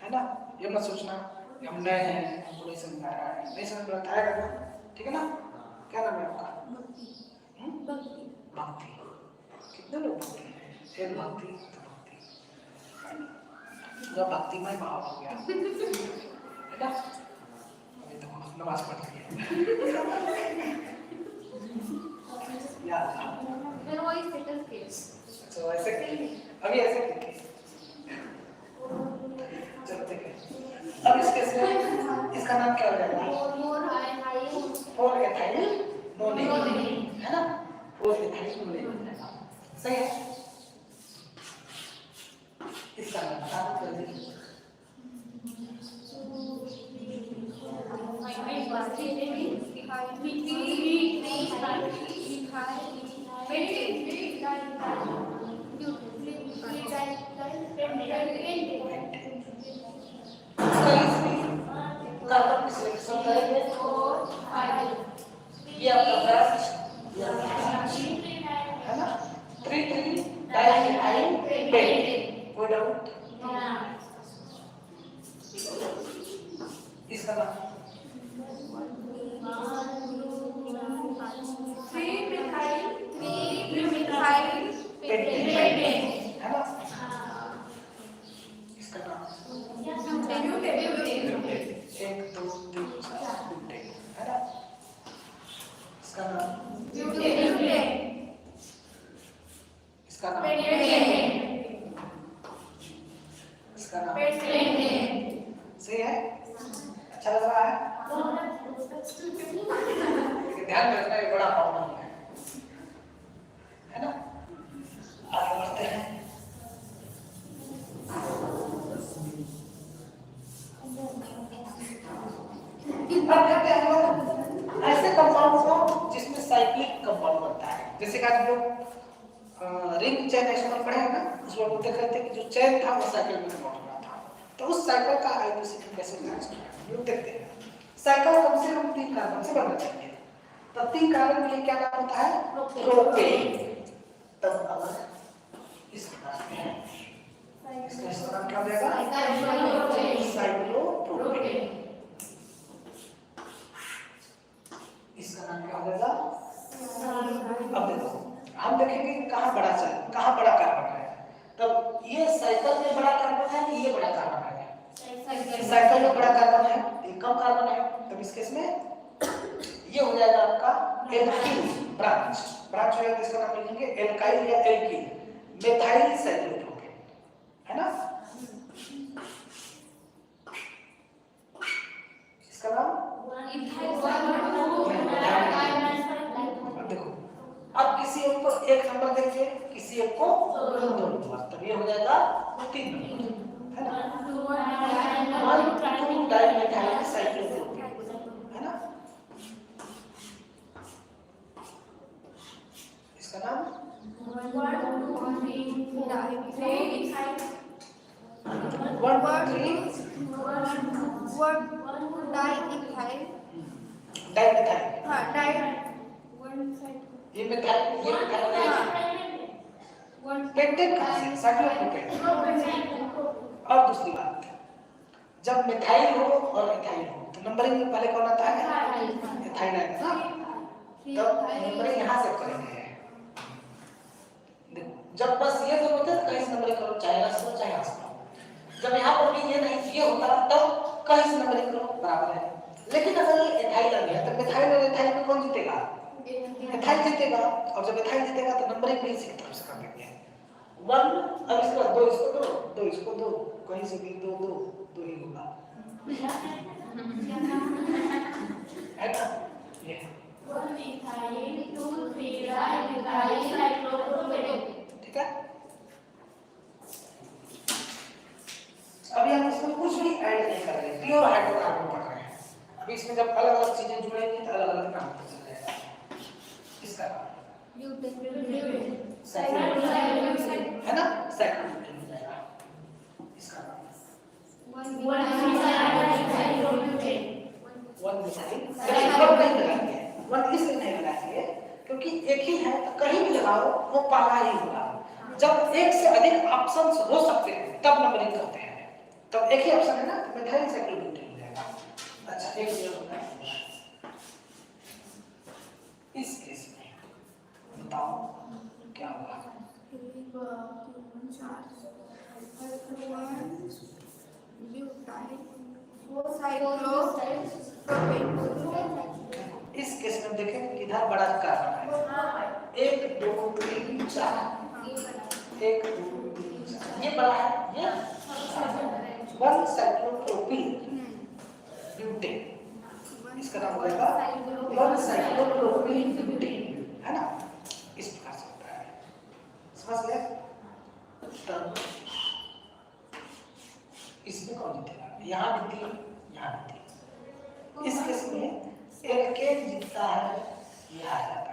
है ना ये मत सोचना कि हम नए हैं हमको नहीं समझ आ रहा है नहीं समझ में आता है ठीक है ना क्या नाम है आपका भक्ति कितने लोग भक्ति हैं एक भक्ति पूरा भक्तिमय भाव हो गया है ना अभी तो नमाज पढ़ रही है याद तो ऐसे अभी ऐसे चलो ठीक है अब इस केस में इसका नाम क्या हो जाएगा 4 एथाइल नोलेन है ना 4 एथाइल नोलेन सही है इसका नाम बता कर दीजिए कार्बन सिलेक्शन करेंगे ये आपका ब्रांच है ना 3 3 डाइमिथाइल पेंटेन कोई डाउट इसका नाम 3 मिथाइल पेंटेन है ना इसका नाम 1 2 3 4 ब्यूटेन है ना इसका नाम इसका नाम इसका नाम सही है अच्छा लग रहा है लेकिन ध्यान रखना ये बड़ा प्रॉब्लम है ना आगे बढ़ते हैं अब देखते हैं हम ऐसे कंपाउंड को जिसमें साइक्लिक कंपाउंड बनता है जैसे कि आज लोग रिंग चेन एक्सपेरिमेंट पढ़े हैं ना उसमें बोलते कहते हैं कि जो चेन था वो साइकिल में कन्वर्ट हो रहा था तो उस साइकिल का आइसोटोप कैसे मैच करना है लोग देखते हैं साइकिल कम से कम 3 कार्बन से बनना चाहिए तो 3 कार्बन के लिए क्या नाम होता है प्रोपेन तब अगर इस प्रकार में इसका नाम क्या हो जाएगा साइक्लोप्रोपेन इसका नाम क्या हो जाएगा अब देखो हम देखेंगे कहाँ बड़ा कार्बन है तब ये साइकिल में बड़ा कार्बन है कि ये बड़ा कार्बन है साइकिल में बड़ा कार्बन है ये कम कार्बन है तब इस केस में ये हो जाएगा आपका एल्किल ब्रांच हो जाएगा इसका नाम लिखेंगे एल्काइल या एल्किल मेथाइल साइक्लोप्रोपेन है ना इसका नाम देखो, अब किसी एक को एक नंबर देंगे, किसी एक को दो नंबर, तब ये हो जाएगा 3 नंबर, है ना। 1 2 डाइमेथाइल साइक्लोप्रोपेन, है ना। इसका नाम 1 2 3 डाइमेथाइल, ये मिथाइल, ये पेंटेन कहाँ से, साइक्लोप्रोपेन। और दूसरी बात, जब मिथाइल हो और इथाइल हो तो नंबरिंग में पहले कौन आता है, इथाइल आएगा ना, तो नंबरिंग यहाँ से करेंगे। देखो जब बस ये दो होते हैं कहीं से नंबरिंग करो, चाहे ऐसा चाहे ऐसा। जब यहाँ पर भी ये नहीं ये होता तो कहीं से नंबरिंग करो बराबर है। लेकिन अगर ये इथाइल आ गया तो मिथाइल और इथाइल में कौन जीतेगा, इथाइल जीतेगा। और जब इथाइल जीतेगा तो नंबरिंग भी इसी की तरफ से कर देंगे। 1 अब इसके बाद 2 इसको दो, 2 इसको दो, कहीं से भी 2 2 2 ही होगा, है ना। ये 1 इथाइल 2 3 डाइमिथाइल साइक्लोप्रोपेन, ठीक है। अभी हम इसमें कुछ भी ऐड नहीं कर रहे, प्योर हाइड्रोकार्बन पढ़ रहे हैं। अभी इसमें जब अलग अलग चीजें जुड़ेंगी तो अलग अलग नाम हो जाएगा। इसका है ना, साइक्लोप्रोपेन हो जाएगा। इसका 1 इसलिए नहीं लगाएंगे क्योंकि एक ही है तो कहीं भी लगाओ वो पहला ही होगा। जब एक से अधिक ऑप्शंस हो सकते हैं तब नंबरिंग करते हैं, तब एक ही ऑप्शन है ना, तो मिथाइल साइक्लोप्रोपेन हो जाएगा। अच्छा एक मिनट होगा इस केस में बताओ क्या होगा। इस केस में देखें किधर बड़ा कार्बन है, 1 2 3 4, 1 2 3 4 ये बड़ा है, ये 1 साइक्लोप्रोपीन ब्यूटेन, इसका नाम हो जाएगा 1 साइक्लोप्रोपीन ब्यूटेन, है ना। इस प्रकार से होता है, समझ गए। इसमें कौन जीतेगा, यहाँ भी 3 यहाँ भी 3। इस केस में एल्केन जीतता है, यह आ जाता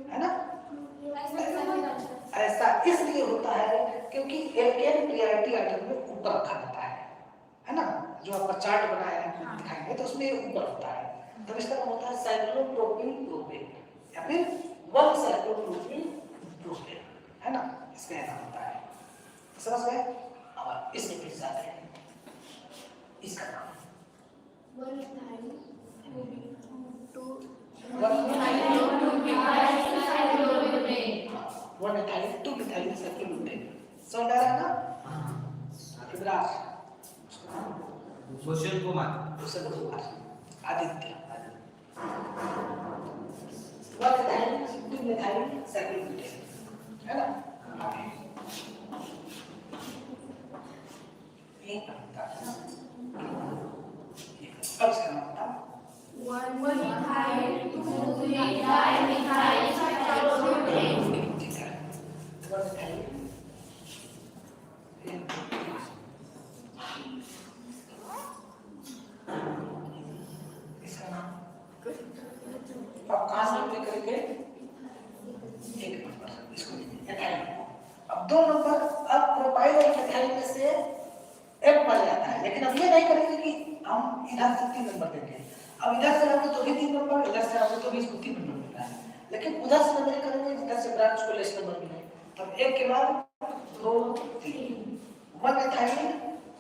है ना। ऐसा इसलिए होता है क्योंकि एल्केन प्रायोरिटी आइटम में ऊपर रखा जाता है ना। जो आपका चार्ट बनाया है दिखाएंगे तो उसमें ऊपर होता है, तो इसका नाम होता है साइक्लोप्रोपीन प्रोपेन या फिर 1 साइक्लोप्रोपीन प्रोपेन, है ना। इसका नाम होता है, समझ गए। अब इसमें फिर जाते हैं, इसका नाम 1 इथाइल 2 मिथाइल साइक्लोप्रोपेन, समझ आ रहा है ना। इब्राज Bhushan Kumar, Aditya 1 ethyl 2 methyl cyclopropane, है ना। अब इसका नाम बता 1 इथाइल 2 3 डाइमिथाइल साइक्लोप्रोपेन, ठीक है। 1 इथाइल इसका नाम अब कहाँ से करेंगे, 1 नंबर इसको इथाइल। अब 2 नंबर, अब प्रोपाइल और मिथाइल में से एक बन जाता है, लेकिन अब ये नहीं करेंगे कि हम इधर से 3 नंबर देंगे। अब इधर से आओगे तो भी 3 नंबर, इधर से आओगे तो भी इसको 3 नंबर मिलता है, लेकिन उधर से नंबर करेंगे जिधर से ब्रांच को लेस नंबर मिले। तब एक के बाद 2 3 1 इथाइल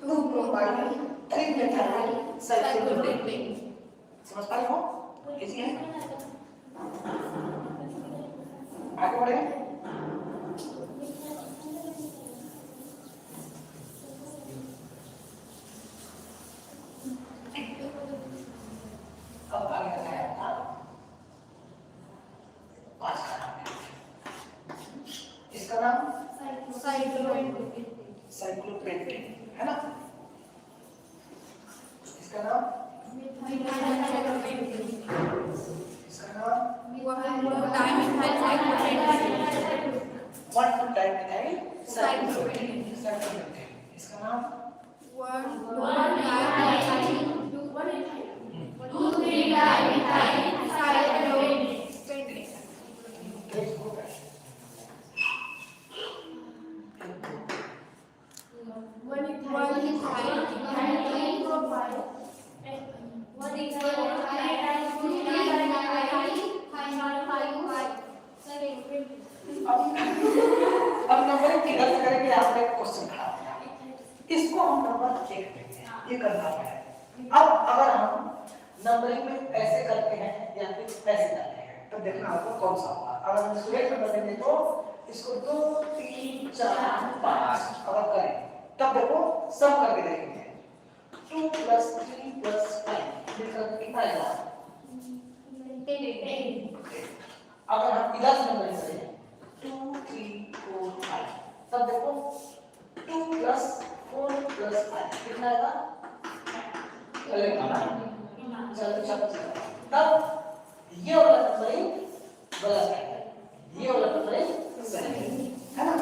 2 प्रोपाइल 3 मिथाइल साइक्लोप्रोपेन, समझ पाए हो, इजी है। आगे बढ़े, अब आगे क्या है इसका नाम साइक्लोपेंटेन, है ना। इसका नाम इसका नाम वन डाइमिथाइल साइक्लोपेंटेन। इसका नाम अब नंबरिंग किधर से करेंगे? आपने एक क्वेश्चन खड़ा किया, इसको हम नंबर 1 देंगे, ये करना है। अब अगर हम नंबरिंग में ऐसे करते हैं या फिर ऐसे करते हैं तो देखना आपको कौन सा होगा। अगर हम इसको 1 नंबर देंगे तो इसको 2 3 4 5 अगर करें तब देखो सब करके देखेंगे 2 + 3 + 5 मिलकर कितना आएगा? अगर हम इधर से नंबरिंग करें 2 3 4 5 तब देखो 2 + 4 + 5 कितना आएगा? चलो तब ये वाला नंबरिंग गलत है, ये वाला नंबरिंग सही है ना।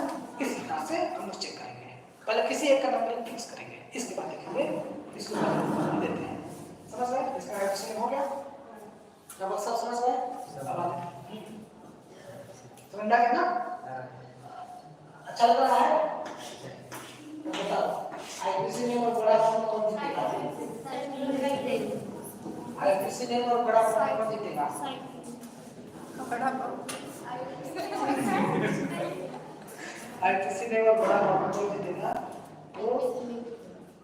इस तरह से हम लोग चेक करेंगे। पहले किसी एक का नंबरिंग फिक्स करेंगे, इसके बाद देखेंगे इसको देते हैं। समझ गए? इसका एक्शन हो गया, जब सब समझ गए अब आगे समझ आ गया ना? अच्छा लग रहा है तो बताओ आईपीसी में और बड़ा कौन जीतेगा? आईपीसी में और बड़ा कौन जीतेगा? आईपीसी में और बड़ा कौन जीतेगा? तो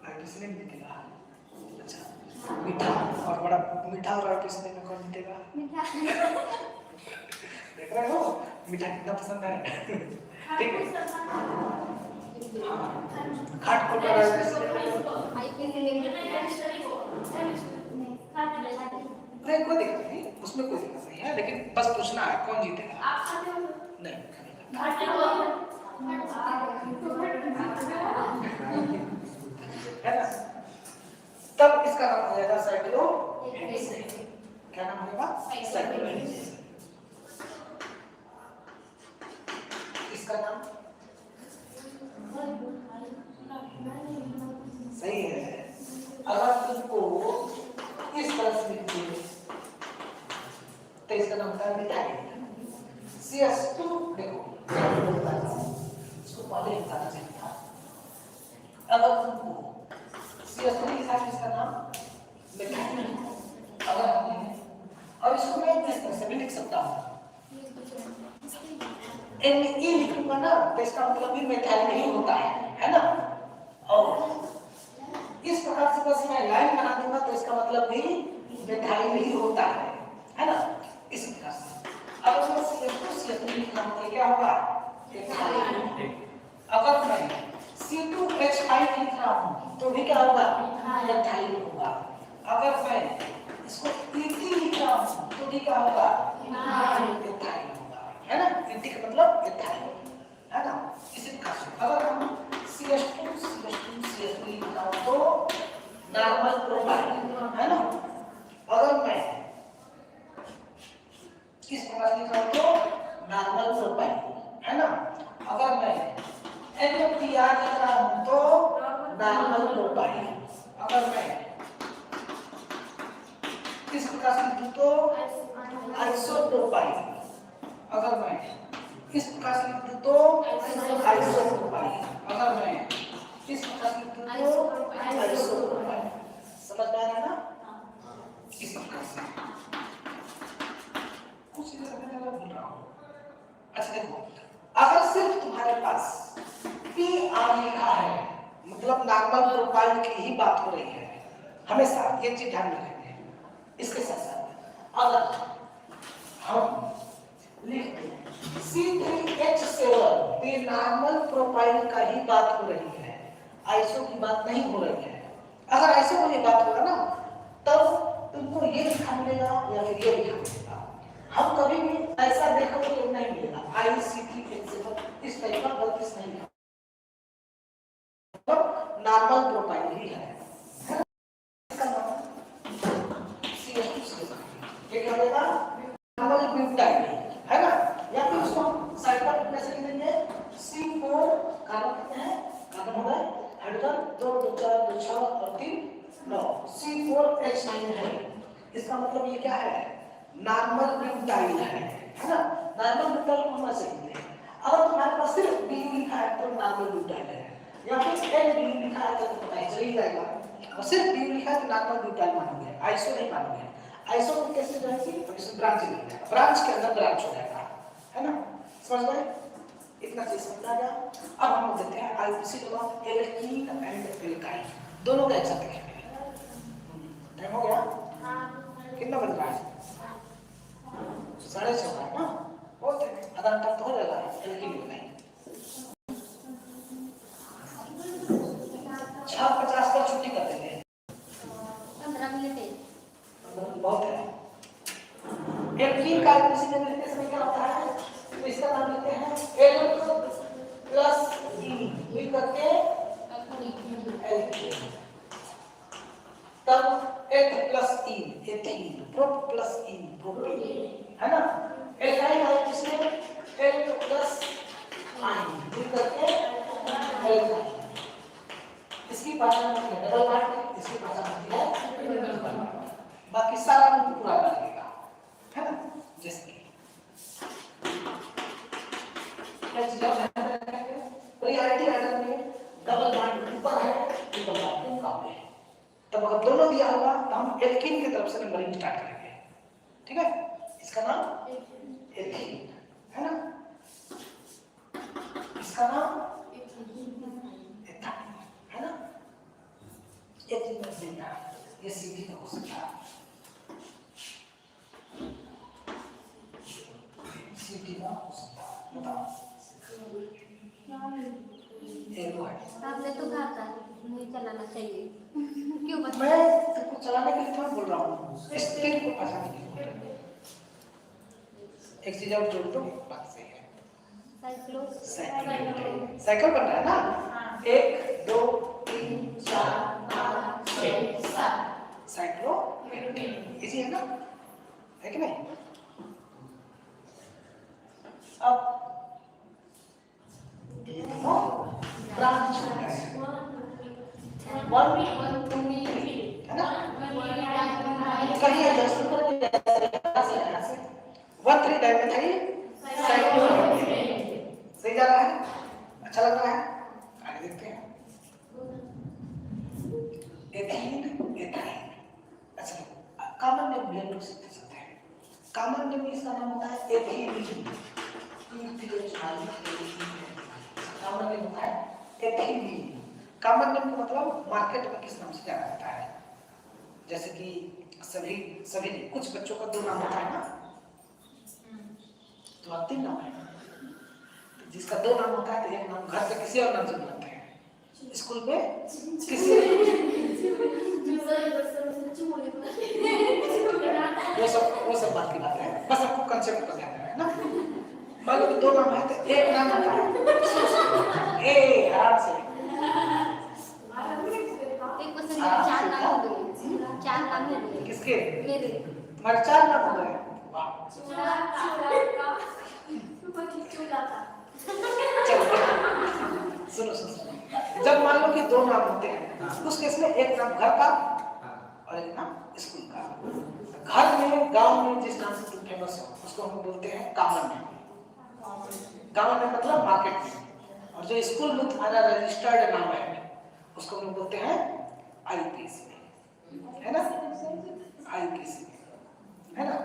आईपीसी में जीतेगा। अच्छा मीठा और बड़ा, मीठा और आईपीसी में कौन जीतेगा? देख रहे हो मीठा कितना पसंद है? ठीक है, खाट को नहीं कोई दिक्कत नहीं, उसमें कोई दिक्कत नहीं है, लेकिन बस पूछना है कौन जीतेगा। नहीं है ना? तब इसका नाम हो जाएगा साइक्लोहेक्सेन। क्या नाम होगा? साइक्लोहेक्सेन। इसका नाम सही है। अगर तुमको इस तरह से लिखते तो इसका नाम होता है मिथाइल CS2। देखो इसको पहले बताना चाहिए था। अगर तुमको CS2 लिखा है इसका नाम मिथाइल, अगर हमने और इसको मैं इस तरह से भी लिख सकता हूँ ME लिखूंगा ना तो इसका मतलब भी मिथाइल नहीं होता है ना? और इस प्रकार से बस मैं लाइन बना दूंगा तो इसका मतलब भी मिथाइल ही होता है ना? इस प्रकार से अगर मैं CO2 लिखना तो क्या होगा? मिथाइल। अगर मैं C2H5 लिख रहा हूँ तो भी क्या होगा? मिथाइल होगा। अगर मैं इसको ET लिख रहा हूँ तो भी क्या होगा? मिथाइल होगा, है ना? ET का मतलब मिथाइल है ना? इसी प्रकार से अगर हम CH2 लिख रहा हूँ तो नॉर्मल प्रोपाइल है ना? अगर मैं किस प्रकार लिख रहा हूँ तो नॉर्मल प्रोपाइल है ना? अगर मैं NPR लिख रहा हूँ तो नॉर्मल प्रोपाइल। अगर मैं किस प्रकार से लिखूं तो आइसोप्रोपाइल। अगर मैं किस प्रकार से लिखूं तो आइसोप्रोपाइल। अगर मैं किस प्रकार से लिखूं तो आइसोप्रोपाइल। समझ में आ रहा है ना? इस प्रकार से कुछ इधर मैं बोल रहा हूँ। अच्छा देखो, अगर सिर्फ तुम्हारे पास PR लिखा है मतलब नॉर्मल प्रोफाइल की ही बात हो रही है, हमेशा ये चीज ध्यान रखेंगे। इसके साथ साथ अगर हम लिखते हैं C3H7 ये नॉर्मल प्रोफाइल का ही बात हो रही है, आइसो की बात नहीं हो रही है। अगर आइसो की बात होगा ना तब तुमको ये लिखा मिलेगा या फिर ये लिखा मिलेगा। हम कभी भी ऐसा देखोगे तो नहीं मिलेगा IC3H7 इस टाइप का गलती नहीं है, नॉर्मल प्रोफाइल ही है। इसका नाम मतलब ये क्या है, नॉर्मल ब्यूटाइल है ना। नॉर्मल ब्यूटाइल को हम ऐसे लिखते हैं। अगर तुम्हारे पास सिर्फ बी लिखा है तो नॉर्मल ब्यूटाइल है, या फिर एल बी लिखा है तो पता ही चल जाएगा। और सिर्फ बी लिखा है तो नॉर्मल ब्यूटाइल मानोगे, आइसो नहीं मानोगे। आइसो में कैसे जाएगी, इसमें ब्रांच नहीं है, ब्रांच के अंदर ब्रांच हो जाएगा, है ना। समझ गए, इतना चीज समझ आ गया। अब हम देखते हैं IPC of alkene and alkyne, दोनों का एक साथ लिखेंगे। टाइम हो गया, कितना बज रहा है, 6:30 है ना, बहुत है, आधा घंटा तो हो जाएगा एल्कीन एल्काइन। 6:50 पर छुट्टी कर देंगे, 15 मिनट है, बहुत है। एल्कीन का आईपीसी में लिखते समय क्या होता है, तो इसका नाम लेते हैं एल प्लस ई मिल करके एल्कीन, तब एथ प्लस ईन एथीन, प्रोप प्लस ईन प्रोपीन, है ना। एल्काइन आईपीसी में एल प्लस आइन मिल करके एल्काइन। इसकी भाषा में डबल बॉन्ड, इसकी भाषा में है ट्रिपल बॉन्ड। बाकी सारा रूप पूरा लगेगा, है ना। जैसे रियलिटी आइटम में डबल बॉन्ड ऊपर है, ट्रिपल बॉन्ड कम है। तब अगर दोनों दिया होगा तो हम एल्कीन की तरफ से नंबरिंग स्टार्ट करेंगे, ठीक है। इसका नाम एल्कीन, है ना। इसका नाम एथाइन, है ना। ये चीज में देना, ये सीधी का हो सकता है, सीधी का हो सकता है, बताओ। आपने तो कहा था मुझे चलाना चाहिए, क्यों बता? मैं तुमको चलाने के लिए थोड़ा बोल रहा हूँ, स्पीड को पहचानने के लिए। एक चीज और जोड़ दो, बात सही है। साइकिल बन रहा है ना, 1 2 3 4 5 6 7 साइक्लो इजी है ना, है कि नहीं। अब ब्रांच है 1 2 3, है ना। कहीं एडजस्ट करेंगे, यहाँ से 1 3 डायमेंशन है साइक्लो, सही जा रहा है, अच्छा लग रहा है। आगे देखते हैं एथीन एथाइन। अच्छा, कॉमन नेम भी हम लोग सीख सकते हैं। कॉमन नेम इसका नाम होता है एथीन, कॉमन नेम होता है एथीन। कॉमन नेम का मतलब मार्केट में किस नाम से जाना जाता है, जैसे कि सभी कुछ बच्चों का 2 नाम होता है ना, तो अब 3 नाम है। जिसका 2 नाम होता है तो एक नाम घर पे किसी और नाम से बुलाते हैं, स्कूल पे किसी वो सब बात की बात है, बस आपको कंसेप्ट को ध्यान है ना। मान लो 2 नाम है तो एक नाम होता है ए, आराम से एक क्वेश्चन 4 नाम हो गए, 4 नाम हो गए किसके, मेरे। तुम्हारे 4 नाम हो गए, वाह। सुनो, जब मान लो कि 2 नाम होते हैं, उस केस में एक नाम घर का और एक नाम स्कूल का। घर में गांव में जिस नाम से तुम फेमस हो उसको हम बोलते हैं कॉमन नेम, गांव में मतलब मार्केट में। और जो स्कूल में तुम्हारा रजिस्टर्ड नाम है उसको हम बोलते हैं आईपीसी, है ना, आईपीसी, है ना।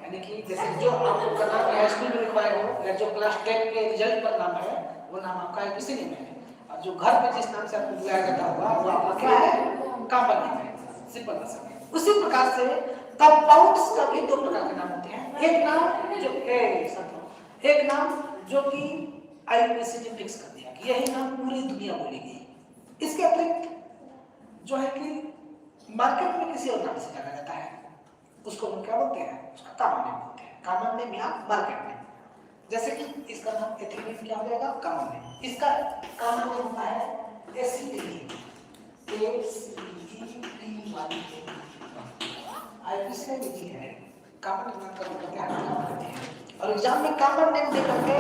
यानी कि जैसे जो आपको करना है स्कूल में लिखवाए हो, या जो क्लास 10 के रिजल्ट पर नाम है वो नाम आपका आईपीसी नेम है। और जो घर में जिस नाम से आपको बुलाया जाता होगा वो आपका क्या है, कॉमन नेम है, सिंपल भाषा में। उसी प्रकार से कंपाउंड्स का भी 2 प्रकार के नाम होते हैं। एक नाम जो कि आईपीसी ने फिक्स कर दिया कि यही नाम पूरी दुनिया बोलेगी। इसके अतिरिक्त जो है कि मार्केट में किसी और नाम से जाना जाता है, उसको हम क्या बोलते हैं, उसका कॉमन नेम बोलते हैं। कॉमन नेम या मार्केट नेम, जैसे कि इसका नाम एथिलीन क्या हो जाएगा, कॉमन नेम। इसका कॉमन नेम होता है एसिटिलीन, आईपीसी में लिखी है कॉमन नेम का मतलब क्या है। और एग्जाम में कॉमन नेम दे करके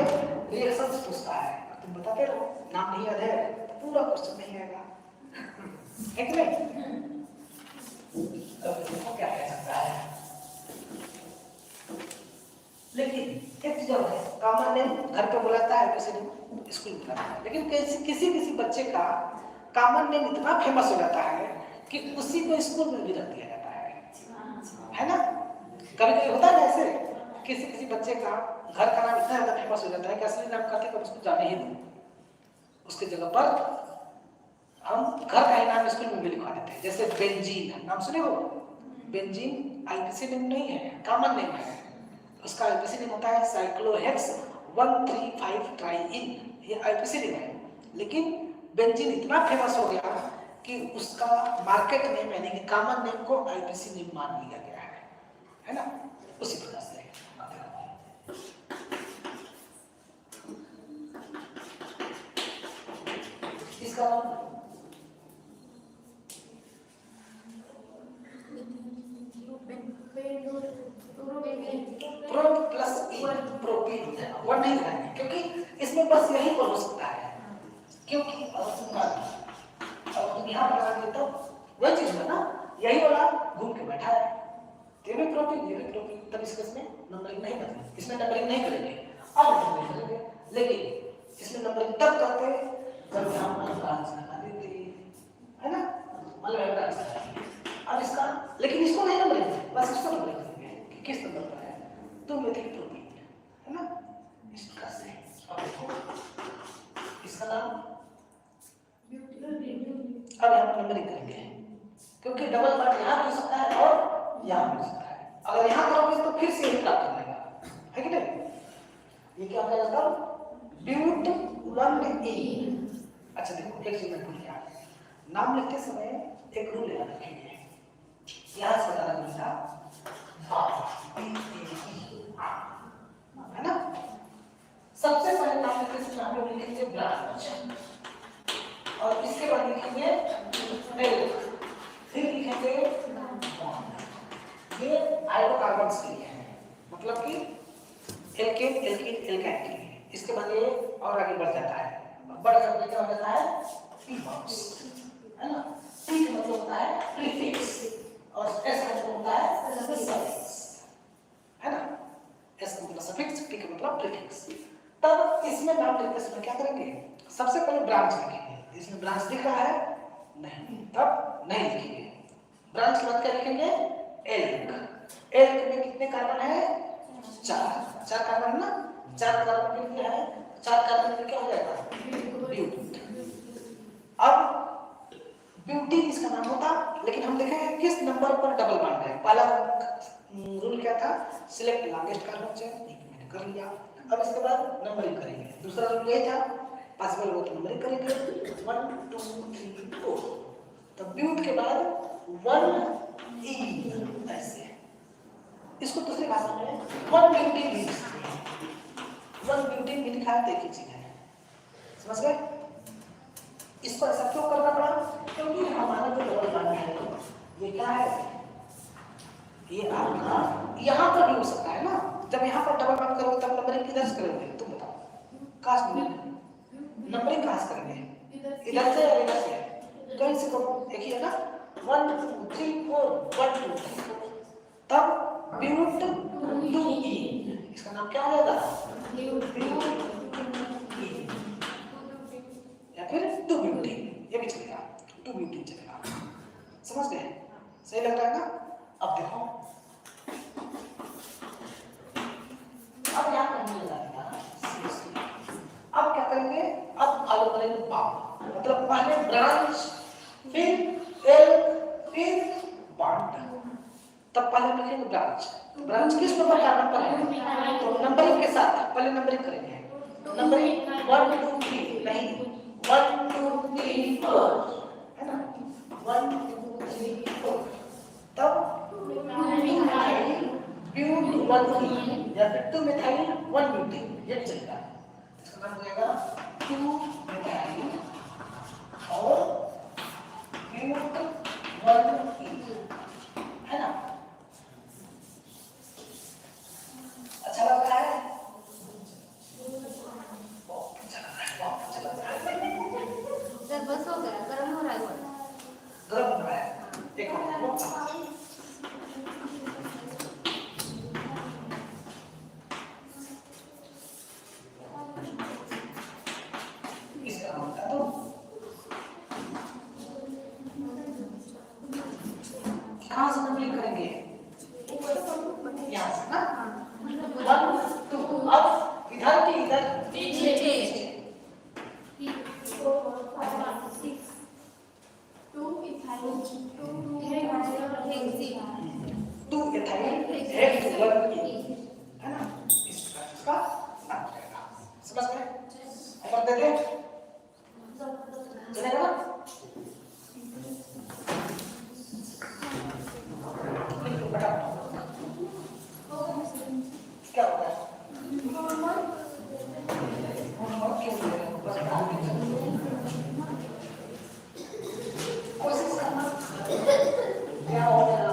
रिएक्शंस पूछता है, तुम बताते रहो, नाम नहीं याद है तो पूरा क्वेश्चन नहीं आएगा, है कि नहीं। तो इसको क्या कह सकता है, लेकिन एक चीज और है, कॉमन नेम घर पे बुलाता है, वैसे नहीं स्कूल में बुलाता है। लेकिन किसी बच्चे का कॉमन नेम इतना फेमस हो जाता है कि उसी को स्कूल में भी रख दिया जाता है ना? कभी कभी होता है ना ऐसे, किसी बच्चे का घर का नाम इतना ज्यादा फेमस हो जाता है कि असली नाम कहते हैं उसको जाने ही नहीं, उसके जगह पर हम घर का ही नाम स्कूल में भी लिखवा देते हैं। जैसे बेंजीन, नाम सुने हो? बेंजीन आईपीसी नेम नहीं है, कॉमन नेम है। उसका आईपीसी नेम होता है साइक्लोहेक्स 135 ट्राइइन, ये आईपीसी नेम है। लेकिन बेंजीन इतना फेमस हो गया कि उसका मार्केट नेम यानी कि कॉमन नेम को आईपीसी नेम मान लिया गया है ना? उसी प्रकार से इसका प्रो प्लस ई, प्रोपीन, वो नहीं लगाएंगे क्योंकि इसमें बस यही पर हो सकता है। क्योंकि अब तुम यहाँ पर लगा देते तो वही चीज है ना, यही वाला घूम के बैठा है, ये भी प्रोपीन, ये भी प्रोपीन, तब इसमें नंबरिंग नहीं करेंगे, इसमें नंबरिंग नहीं करेंगे, अब नंबरिंग करेंगे। लेकिन इसमें नंबरिंग तब करते जब यहाँ पर ब्रांच लगा देते, है ना? मतलब अब इसका, लेकिन इसको नहीं नंबरिंग, बस इसको नंबरिंग करेंगे कि किस नंबर पर है, तो मेथिल प्रोपीन, है ना? इस प्रकार से इसका नाम अब यहाँ पर नंबरिंग करेंगे क्योंकि डबल बॉन्ड यहाँ हो सकता है और यहाँ हो सकता है। अगर यहाँ करोगे तो फिर से यही प्राप्त हो जाएगा, है कि नहीं? ये क्या हो जाएगा? ब्यूट 1E। अच्छा देखो, एक चीज मैं भूल गया, नाम लिखते समय एक रूल याद रखेंगे, यहाँ से बताना मिलता है ना? सबसे पहले नाम लिखते समय हम लोग लिखेंगे ब्रांच, और इसके बाद लिखेंगे एल, फिर लिखेंगे बॉन्ड। ये हाइड्रोकार्बन्स के लिए है, मतलब कि एल्केन, एल्कीन, एल्काइन के लिए। इसके बाद ये और आगे बढ़ जाता है, बढ़ करके क्या हो जाता है? पी बॉन्ड्स, है ना? पी का मतलब होता है प्रीफिक्स और एस का मतलब होता है सफिक्स, है ना? एस का मतलब सफिक्स, पी का मतलब प्रीफिक्स। तब इसमें नाम लिखते समय क्या करेंगे? सबसे पहले ब्रांच लिखेंगे। इसमें ब्रांच दिख रहा है? नहीं, तब नहीं लिखेंगे। ब्रांच के बाद क्या लिखेंगे? एल्क। एल्क में कितने कार्बन है? 4 कार्बन ना? 4 कार्बन में क्या है? 4 कार्बन में क्या हो जाएगा? ब्यूट। अब ब्यूटीन इसका नाम होता, लेकिन हम देखें किस नंबर पर डबल बॉन्ड है। पहला रूल क्या था? सिलेक्ट लॉन्गेस्ट कार्बन चेन, मैंने कर लिया। अब इसके बाद नंबरिंग करेंगे। दूसरा रूल ये था, पॉसिबल हो तो नंबरिंग करेंगे 1 2 3 4, तब ब्यूट के बाद 1E, ऐसे। इसको दूसरी भाषा में 1 ब्यूटीन भी लिखते हैं, 1 ब्यूटीन भी लिखा है, देखिए चीज है, समझ गए? इसको ऐसा क्यों करना पड़ा? क्योंकि हमारा जो डबल बॉन्ड है ये क्या है? ये आपका यहाँ पर भी हो सकता है ना? जब यहाँ पर डबल बॉन्ड करोगे तब नंबरिंग किधर से करोगे? तुम बताओ, कहाँ से नंबरिंग कहाँ से करेंगे? इधर से या इधर से? कहीं से करो, देखिए ना, 1 2 3 4, 1 2 3 4, तब ब्यूट 2E, इसका नाम क्या हो जाएगा? या फिर 2 ब्यूटीन, ये भी चलेगा, 2 ब्यूटीन चलेगा। समझ गए? सही लग रहा है ना? अब देखो, अब यहाँ पर मिल जाएगा। अब क्या करेंगे? अब आगे करेंगे बॉन्ड, मतलब पहले ब्रांच, फिर एल, फिर बॉन्ड। तब पहले लिखेंगे ब्रांच। ब्रांच किस नंबर का नंबर है? तो नंबरिंग के साथ पहले नंबरिंग करेंगे। नंबरिंग 1 2 3 नहीं, 1 2 3 4, है ना? 1 2 3 4, तब ब्यूट 1 या फिर 2 मिथाइल 1 ब्यूटीन, ये चलेगा। इसका नाम हो जाएगा 2 मिथाइल और ब्यूट 1E, है ना? अच्छा लग रहा है? बस हो गया, गर्म हो रहा है। गर्म हो रहा है, एक मिनट। हाँ बता दो। कहाँ से कंप्लीट करेंगे? यहाँ से ना? 1 2 अब इधर की इधर नीचे 2 इथाइल H2 है ना? इस का नाम रहेगा। समझ में? कर देते हैं? चलेगा ना? बेटा क्या होता है? होमवर्क क्यों दे रहे हो? बस काम कीजिए। कोशिश करना क्या हो गया?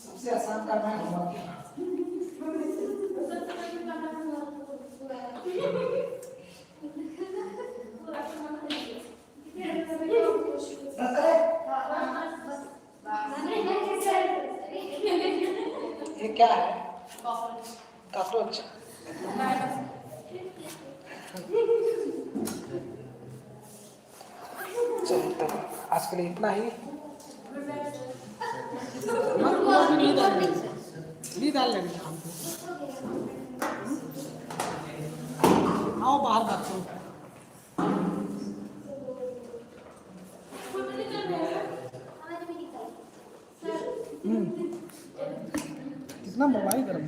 सबसे आसान करना है होमवर्क की। ये क्या है? कॉकरोच। चलिए तो आज के लिए इतना ही। भी डाल लेंगे आओ बाहर बात करो। कितना मोबाइल गर्म